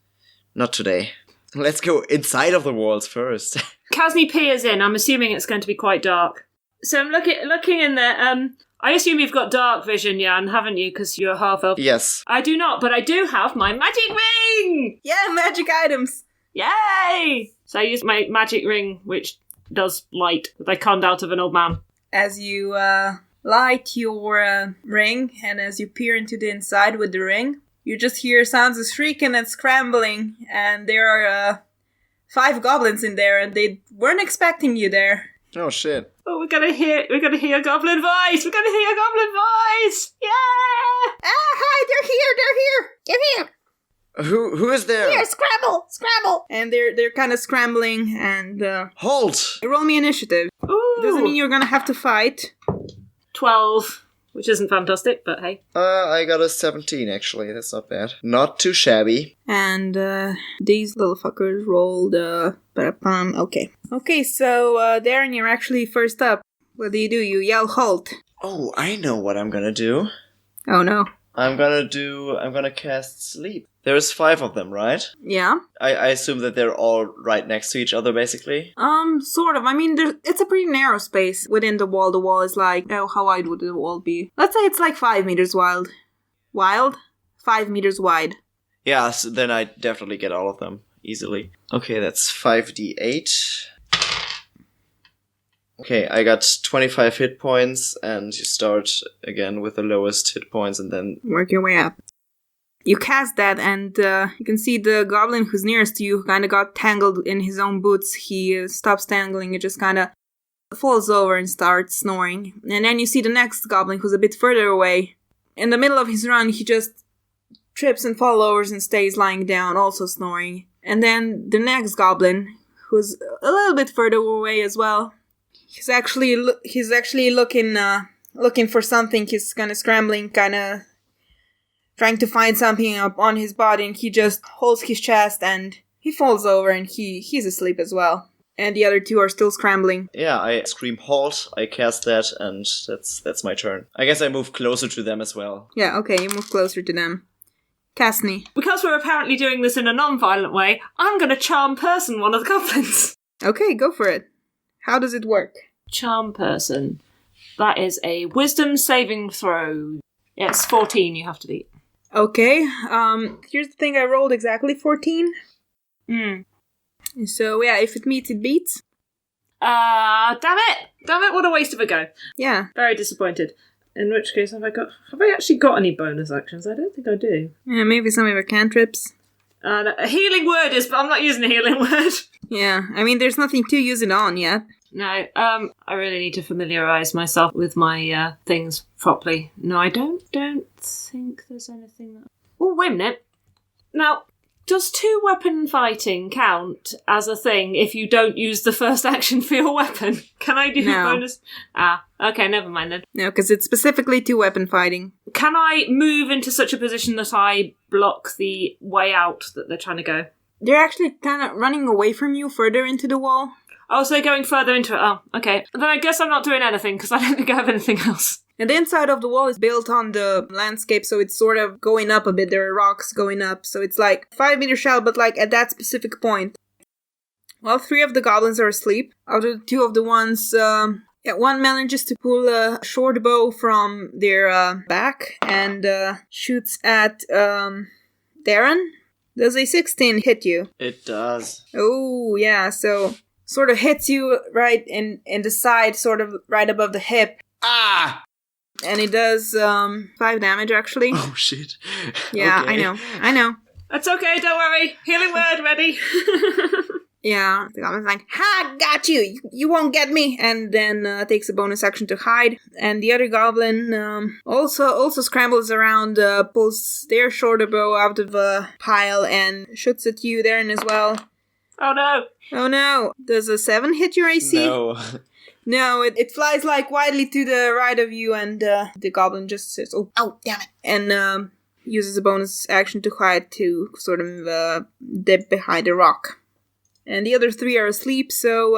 today. Let's go inside of the walls first. Kasni peers in. I'm assuming it's going to be quite dark. So I'm looking in there. I assume you've got dark vision, Jan, haven't you? Because you're half elf. Yes. I do not, but I do have my magic ring! Yeah, magic items! Yay! So I use my magic ring, which does light, that I conned out of an old man. As you light your ring, and as you peer into the inside with the ring, you just hear sounds of shrieking and scrambling, and there are 5 goblins in there, and they weren't expecting you there. Oh shit! Oh, we're gonna hear a goblin voice. We're gonna hear a goblin voice. Yeah! Hi! They're here! Who is there? Here, scramble! And they're kind of scrambling, and Halt! roll me initiative. Ooh. Doesn't mean you're gonna have to fight. 12. Which isn't fantastic, but hey. I got a 17, actually. That's not bad. Not too shabby. And, these little fuckers rolled, okay. Okay, so, Darryn, you're actually first up. What do? You yell halt. Oh, I know what I'm gonna do. Oh, no. I'm gonna cast Sleep. There's 5 of them, right? Yeah. I assume that they're all right next to each other, basically? Sort of. I mean, it's a pretty narrow space within the wall. The wall is like, how wide would the wall be? Let's say it's like 5 meters wide. 5 meters wide. Yeah, so then I definitely get all of them, easily. Okay, that's 5d8. Okay, I got 25 hit points, and you start again with the lowest hit points, and then... work your way up. You cast that, and you can see the goblin who's nearest to you kind of got tangled in his own boots. He stops tangling and just kind of falls over and starts snoring. And then you see the next goblin who's a bit further away. In the middle of his run, he just trips and falls over and stays lying down, also snoring. And then the next goblin, who's a little bit further away as well. He's actually looking for something. He's kind of scrambling, kind of trying to find something up on his body, and he just holds his chest and he falls over, and he's asleep as well. And the other 2 are still scrambling. Yeah, I scream halt, I cast that, and that's my turn. I guess I move closer to them as well. Yeah, okay, you move closer to them. Kasni. Because we're apparently doing this in a non-violent way, I'm going to charm person one of the goblins. Okay, go for it. How does it work? Charm person. That is a wisdom saving throw. Yes, 14 you have to beat. Okay, here's the thing, I rolled exactly 14. So yeah, if it meets, it beats. Damn it! Damn it, what a waste of a go. Yeah. Very disappointed. In which case, have I actually got any bonus actions? I don't think I do. Yeah, maybe some of your cantrips. No, a healing word is, but I'm not using a healing word. Yeah, I mean, there's nothing to use it on yet. No, I really need to familiarise myself with my things properly. No, I don't think there's anything that... Oh, wait a minute. Now, does two-weapon fighting count as a thing if you don't use the first action for your weapon? Can I do No. bonus? Okay, never mind then. No, because it's specifically two-weapon fighting. Can I move into such a position that I block the way out that they're trying to go? They're actually kind of running away from you further into the wall. Oh, so they're going further into it. Oh, okay. Then I guess I'm not doing anything, because I don't think I have anything else. And the inside of the wall is built on the landscape, so it's sort of going up a bit. There are rocks going up, so it's like 5-meter shell, but like at that specific point. Well, 3 of the goblins are asleep. Out of the 2 of the ones, one manages to pull a short bow from their back and shoots at Darryn. Does a 16 hit you? It does. Oh, yeah, so sort of hits you right in the side, sort of right above the hip. Ah! And it does 5 damage, actually. Oh, shit. Yeah, Okay. I know. That's okay, don't worry. Healing word ready. Yeah, the goblin's like, ha, got you! You won't get me! And then takes a bonus action to hide. And the other goblin also scrambles around, pulls their shorter bow out of a pile and shoots at you, Darryn, as well. Oh no. Oh no! Does a 7 hit your AC? No. No, it flies like widely to the right of you, and the goblin just says, oh, damn it! And uses a bonus action to hide to sort of dip behind a rock. And the other 3 are asleep, so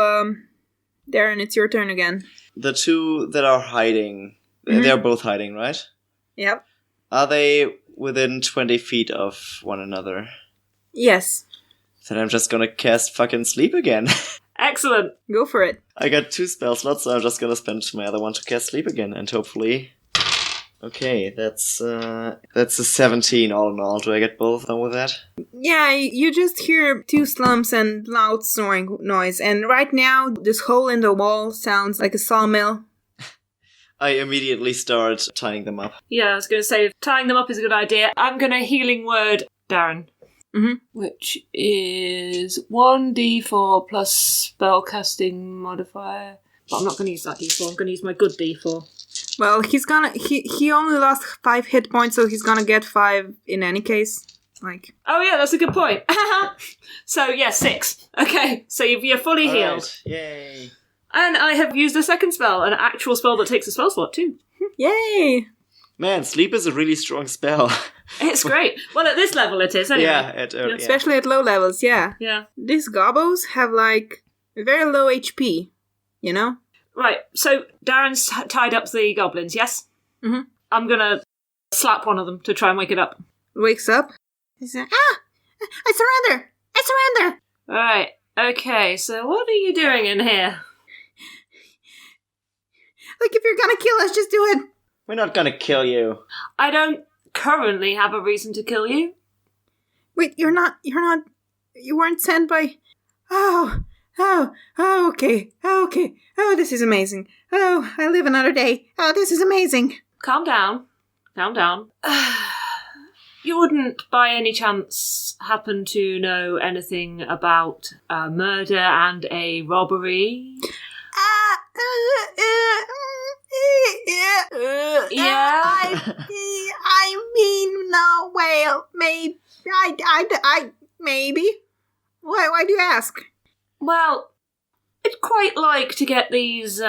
Darryn, it's your turn again. The 2 that are hiding, they're both hiding, right? Yep. Are they within 20 feet of one another? Yes. Then I'm just gonna cast fucking sleep again. Excellent. Go for it. I got 2 spell slots, so I'm just gonna spend my other one to cast sleep again, and hopefully... Okay, that's a 17 all in all. Do I get both done with that? Yeah, you just hear 2 slumps and loud snoring noise, and right now, this hole in the wall sounds like a sawmill. I immediately start tying them up. Yeah, I was going to say, tying them up is a good idea. I'm going to healing word Darryn. Mm-hmm. Which is 1d4 plus spellcasting modifier. But I'm not going to use that d4, I'm going to use my good d4. Well, he only lost 5 hit points, so he's gonna get 5 in any case. Like. Oh yeah, that's a good point. So yeah, 6. Okay, so you're fully healed. Right. Yay. And I have used a second spell, an actual spell that takes a spell slot too. Yay! Man, sleep is a really strong spell. It's great. Well, at this level it is, anyway. Yeah, Especially at low levels, yeah. Yeah. These gobos have, like, very low HP, you know? Right, so Darren's tied up the goblins, yes? Mm-hmm. I'm gonna slap one of them to try and wake it up. Wakes up. He's like, I surrender! I surrender! Alright, okay, so what are you doing in here? Like, if you're gonna kill us, just do it! We're not gonna kill you. I don't currently have a reason to kill you. Wait, you weren't sent by... okay. Oh, this is amazing. Oh, I live another day. Oh, this is amazing. Calm down. You wouldn't, by any chance, happen to know anything about a murder and a robbery? Yeah? I mean, no, well, maybe, maybe. Why do you ask? Well, I'd quite like to get these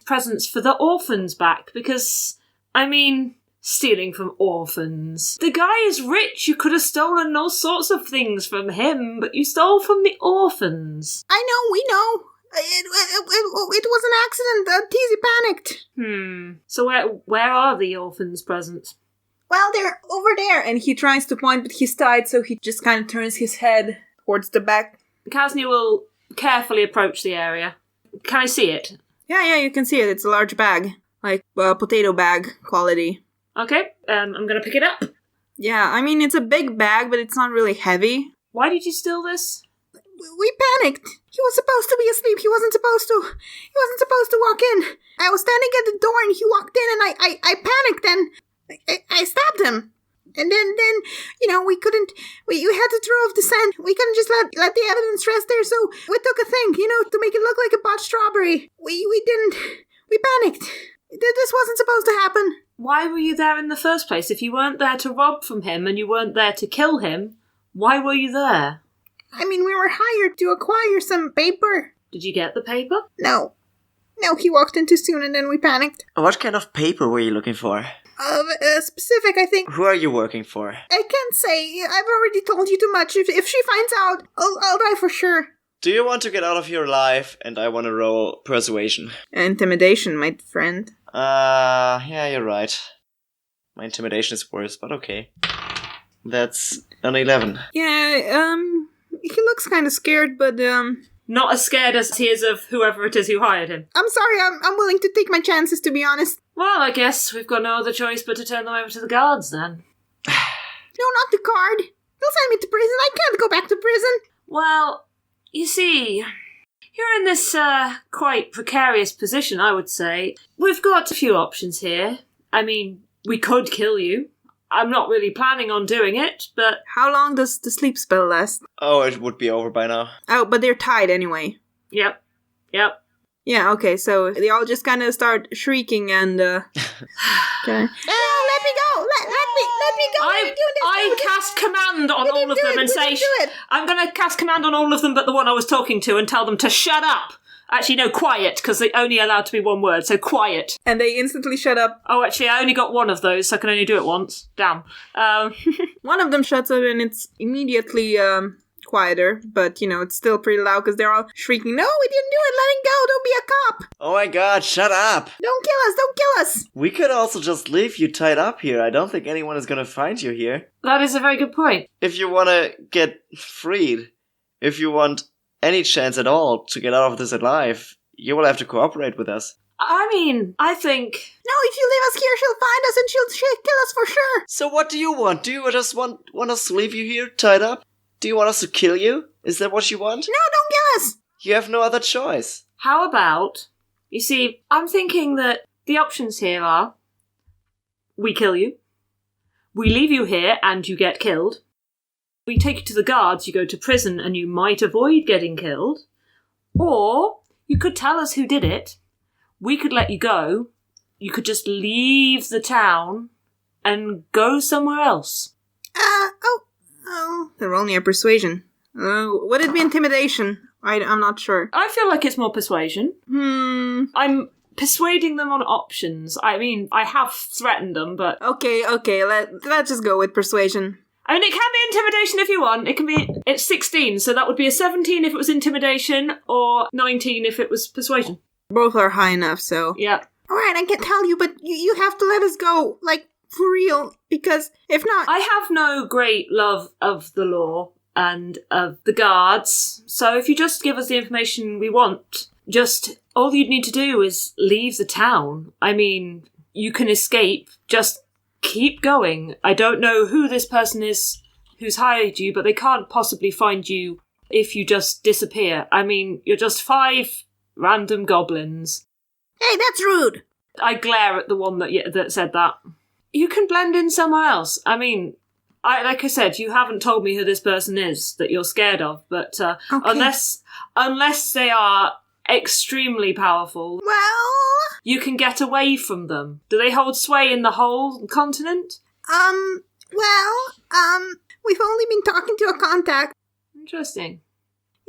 presents for the orphans back, because, I mean, stealing from orphans. The guy is rich, you could have stolen all sorts of things from him, but you stole from the orphans. I know, we know. It was an accident. Teasy panicked. So where are the orphans' presents? Well, they're over there. And he tries to point, but he's tied, so he just kind of turns his head towards the back. Kasni will carefully approach the area. Can I see it? Yeah, you can see it. It's a large bag. Like, potato bag quality. Okay, I'm going to pick it up. Yeah, I mean, it's a big bag, but it's not really heavy. Why did you steal this? We panicked. He was supposed to be asleep. He wasn't supposed to walk in. I was standing at the door and he walked in and I panicked and I stabbed him. And then, you had to throw off the scent. We couldn't just let the evidence rest there, so we took a thing, to make it look like a botched strawberry. We panicked. This wasn't supposed to happen. Why were you there in the first place? If you weren't there to rob from him and you weren't there to kill him, why were you there? I mean, we were hired to acquire some paper. Did you get the paper? No, he walked in too soon and then we panicked. What kind of paper were you looking for? Specific, I think. Who are you working for? I can't say. I've already told you too much. If she finds out, I'll die for sure. Do you want to get out of here alive? And I want to roll persuasion. Intimidation, my friend. Yeah, you're right. My intimidation is worse, but okay. That's an 11. Yeah, he looks kind of scared, but, Not as scared as he is of whoever it is who hired him. I'm sorry, I'm willing to take my chances, to be honest. Well, I guess we've got no other choice but to turn them over to the guards, then. No, not the guard. They'll send me to prison. I can't go back to prison. Well, you see, you're in this, quite precarious position, I would say. We've got a few options here. I mean, we could kill you. I'm not really planning on doing it, but... How long does the sleep spell last? Oh, it would be over by now. Oh, but they're tied anyway. Yep. Yeah, okay, so they all just kind of start shrieking and, Okay. No, let me go! Let me go! I cast command on all of them and say... I'm going to cast command on all of them but the one I was talking to and tell them to shut up! Actually, no, quiet, because they're only allowed to be one word, so quiet. And they instantly shut up. Oh, actually, I only got one of those, so I can only do it once. Damn. One of them shuts up and it's immediately, quieter, but, it's still pretty loud because they're all shrieking, "No, we didn't do it! Let him go! Don't be a cop! Oh my god, shut up! Don't kill us! We could also just leave you tied up here. I don't think anyone is gonna find you here. That is a very good point. If you wanna get freed, if you want any chance at all to get out of this alive, you will have to cooperate with us. I mean, I think... No, if you leave us here, she'll find us and she'll kill us for sure! So what do you want? Do you just want us to leave you here tied up? Do you want us to kill you? Is that what you want? No, don't kill us! You have no other choice. How about... You see, I'm thinking that the options here are... We kill you. We leave you here and you get killed. We take you to the guards, you go to prison, and you might avoid getting killed. Or you could tell us who did it. We could let you go. You could just leave the town and go somewhere else. They're only a persuasion. Would it be intimidation? I'm not sure. I feel like it's more persuasion. I'm persuading them on options. I mean, I have threatened them, but... Okay, let's just go with persuasion. I mean, it can be intimidation if you want. It's 16, so that would be a 17 if it was intimidation, or 19 if it was persuasion. Both are high enough, so... Yeah. Alright, I can tell you, but you have to let us go, like, for real, because if not... I have no great love of the law and of the guards, so if you just give us the information we want, all you'd need to do is leave the town. I mean, you can escape, just... keep going. I don't know who this person is who's hired you, but they can't possibly find you if you just disappear. I mean, you're just 5 random goblins. Hey, that's rude! I glare at the one that said that. You can blend in somewhere else. I mean, like I said, you haven't told me who this person is that you're scared of, but okay. unless they are extremely powerful... Well... You can get away from them. Do they hold sway in the whole continent? We've only been talking to a contact. Interesting.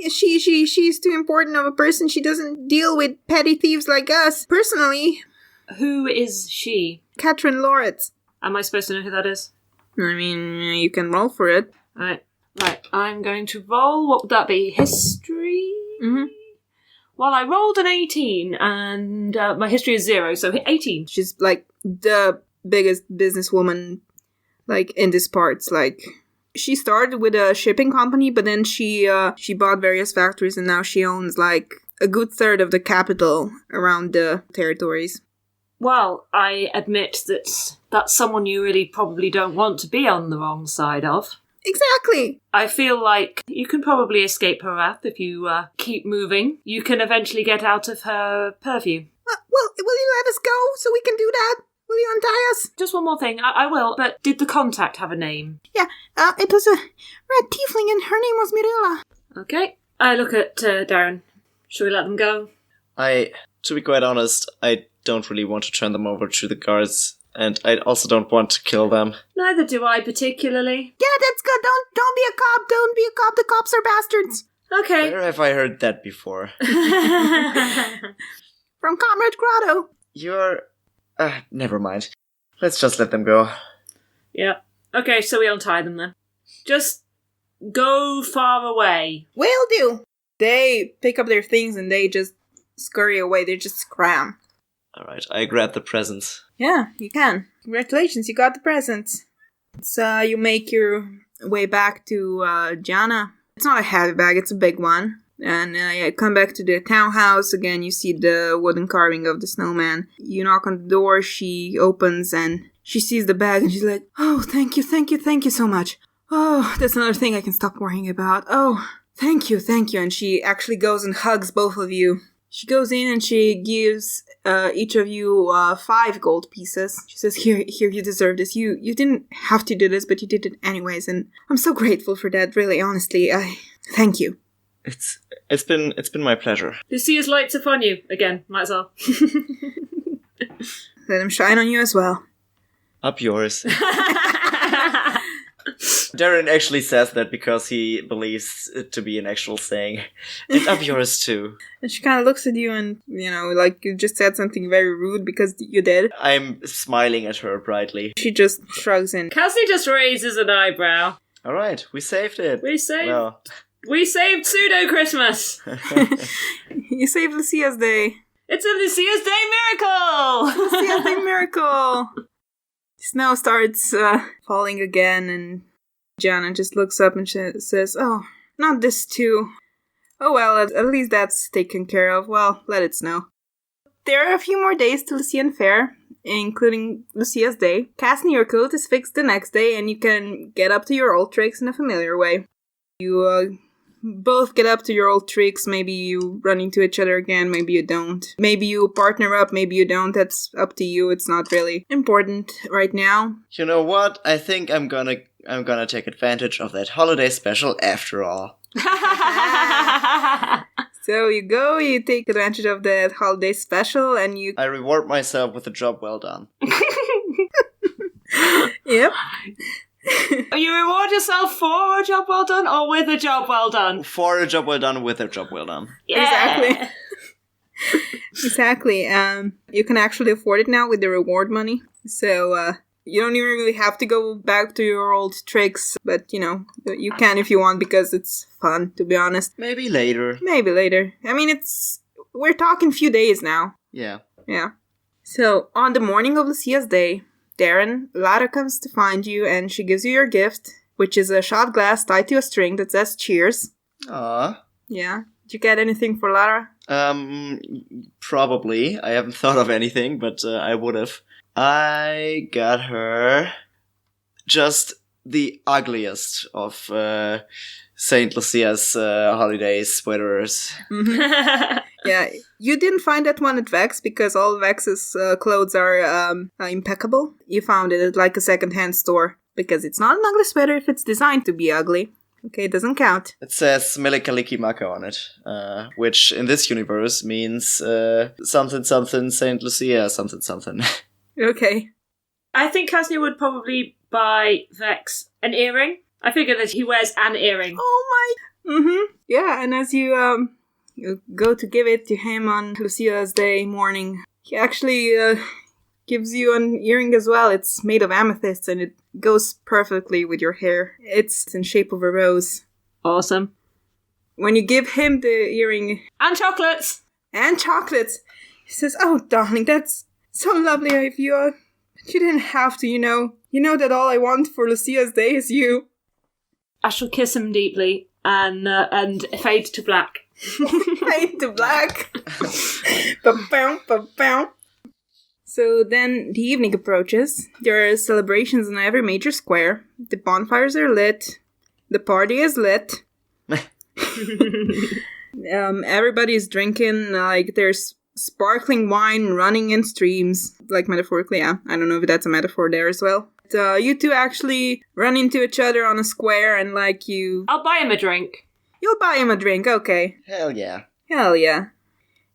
She's too important of a person. She doesn't deal with petty thieves like us. Personally. Who is she? Katrin Loritz. Am I supposed to know who that is? I mean, you can roll for it. Right. I'm going to roll. What would that be? History? Mm-hmm. Well, I rolled an 18, and my history is 0, so 18. She's, like, the biggest businesswoman like, in these parts. Like, she started with a shipping company, but then she bought various factories, and now she owns, like, a good third of the capital around the territories. Well, I admit that that's someone you really probably don't want to be on the wrong side of. Exactly! I feel like you can probably escape her wrath if you keep moving. You can eventually get out of her purview. Well, will you let us go so we can do that? Will you untie us? Just one more thing. I will, but did the contact have a name? Yeah, it was a red tiefling and her name was Mirilla. Okay. I look at Darryn. Should we let them go? To be quite honest, I don't really want to turn them over to the guards, and I also don't want to kill them. Neither do I particularly. Yeah, that's good. Don't be a cop. Don't be a cop. The cops are bastards. Okay. Where have I heard that before? From Comrade Grotto. You're... never mind. Let's just let them go. Yeah. Okay, so we untie them then. Just go far away. Will do. They pick up their things and they just scurry away. They just scram. Alright, I grab the presents. Yeah, you can. Congratulations, you got the presents. So you make your way back to Jana. It's not a heavy bag, it's a big one. And you come back to the townhouse. Again, you see the wooden carving of the snowman. You knock on the door, she opens and she sees the bag and she's like, oh, thank you so much. Oh, that's another thing I can stop worrying about. Oh, thank you. And she actually goes and hugs both of you. She goes in and she gives each of you 5 gold pieces. She says, here, you deserve this. You didn't have to do this, but you did it anyways. And I'm so grateful for that, really, honestly. Thank you. It's been my pleasure. Lucia's lights upon you. Again, might as well. Let him shine on you as well. Up yours. Darryn actually says that because he believes it to be an actual saying. And up yours too. And she kind of looks at you and, like you just said something very rude because you did. I'm smiling at her brightly. She just shrugs and... Kasni just raises an eyebrow. Alright, we saved it. We saved Pseudo-Christmas! You saved Lucia's day. It's a Lucia's Day miracle! Lucia's Day miracle! Snow starts falling again, and Jana just looks up and says, oh, not this too. Oh well, at least that's taken care of. Well, let it snow. There are a few more days to Lucian Fair, including Lucia's Day. Kasni, your coat is fixed the next day, and you can get up to your old tricks in a familiar way. You both get up to your old tricks. Maybe you run into each other again, maybe you don't. Maybe you partner up, maybe you don't. That's up to you. It's not really important right now. You know what? I think I'm gonna take advantage of that holiday special after all. So you take advantage of that holiday special and you... I reward myself with a job well done. Yep. You reward yourself for a job well done or with a job well done? For a job well done, with a job well done. Yeah. Exactly. You can actually afford it now with the reward money. So, you don't even really have to go back to your old tricks, but, you can if you want because it's fun, to be honest. Maybe later. I mean, we're talking few days now. Yeah. Yeah. So, on the morning of Lucia's Day, Darryn, Lara comes to find you and she gives you your gift, which is a shot glass tied to a string that says cheers. Aww. Yeah. Did you get anything for Lara? Probably. I haven't thought of anything, but I would have. I got her just the ugliest of Saint Lucia's holiday sweaters. Mm-hmm. Yeah, you didn't find that one at Vex because all Vex's clothes are impeccable. You found it at like a second-hand store because it's not an ugly sweater if it's designed to be ugly. Okay, it doesn't count. It says Melikaliki Maka on it, which in this universe means something Saint Lucia something. Okay. I think Kasni would probably buy Vex an earring. I figure that he wears an earring. Oh my... Mm-hmm. Yeah, and as you go to give it to him on Lucia's Day morning, he actually gives you an earring as well. It's made of amethyst and it goes perfectly with your hair. It's in shape of a rose. Awesome. When you give him the earring... And chocolates! And chocolates! He says, oh, darling, that's so lovely of you. You didn't have to, you know. You know that all I want for Lucia's day is you. I shall kiss him deeply and fade to black. Fade to black. Ba-bow, ba-bow. So then the evening approaches. There are celebrations in every major square. The bonfires are lit. The party is lit. Everybody's drinking, like there's sparkling wine running in streams. Like metaphorically, yeah. I don't know if that's a metaphor there as well. You two actually run into each other on a square and like you... I'll buy him a drink. You'll buy him a drink, okay. Hell yeah. Hell yeah.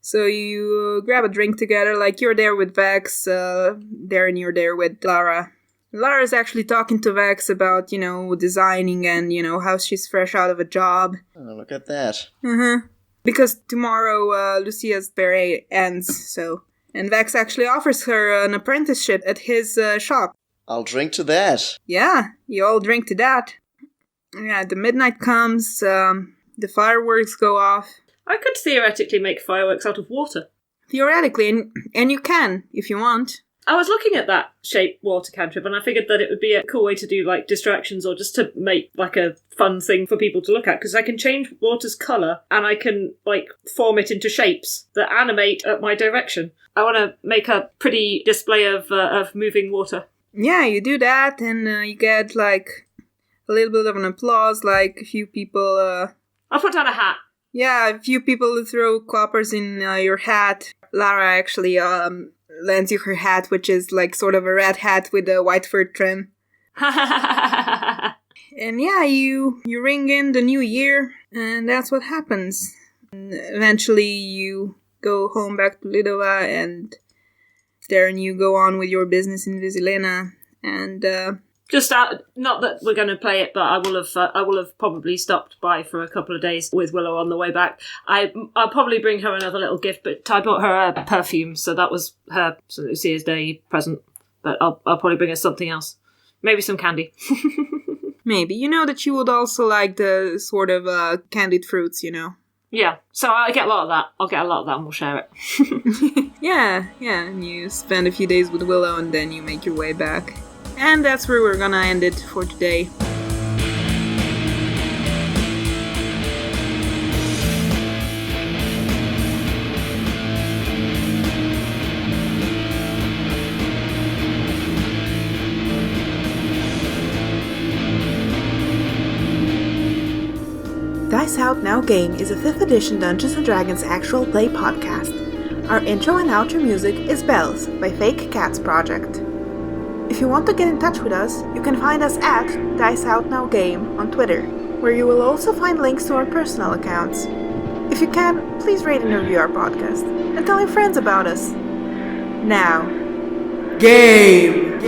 So you grab a drink together, like you're there with Vex, Darryn, you're there with Lara. Lara's actually talking to Vex about, you know, designing and, you know, how she's fresh out of a job. Oh, look at that. Because tomorrow Lucia's beret ends, so... And Vex actually offers her an apprenticeship at his shop. I'll drink to that. Yeah, you all drink to that. Yeah, the midnight comes, the fireworks go off. I could theoretically make fireworks out of water. Theoretically, and you can, if you want. I was looking at that shaped water cantrip and I figured that it would be a cool way to do like distractions or just to make like a fun thing for people to look at, because I can change water's colour and I can like form it into shapes that animate at my direction. I want to make a pretty display of moving water. Yeah, you do that and you get like a little bit of an applause, like a few people... I'll put down a hat. Yeah, a few people throw coppers in your hat. Lara actually lends you her hat, which is like sort of a red hat with a white fur trim. And yeah, you ring in the new year, and that's what happens. And eventually you go home back to Lidova, and Darryn, you go on with your business in Visilena, and... Just not that we're going to play it, but I will have probably stopped by for a couple of days with Willow on the way back. I'll probably bring her another little gift, but I bought her a perfume, so that was her Lucia's Day present. But I'll probably bring her something else, maybe some candy. Maybe. You know that she would also like the sort of candied fruits, you know. Yeah, so I get a lot of that. I'll get a lot of that and we'll share it. Yeah, and you spend a few days with Willow and then you make your way back. And that's where we're gonna end it for today. Dice Out Now Game is a 5th edition Dungeons & Dragons actual play podcast. Our intro and outro music is Bells by Fake Cats Project. If you want to get in touch with us, you can find us at Dice Out Now Game on Twitter, where you will also find links to our personal accounts. If you can, please rate and review our podcast, and tell your friends about us. Now, game!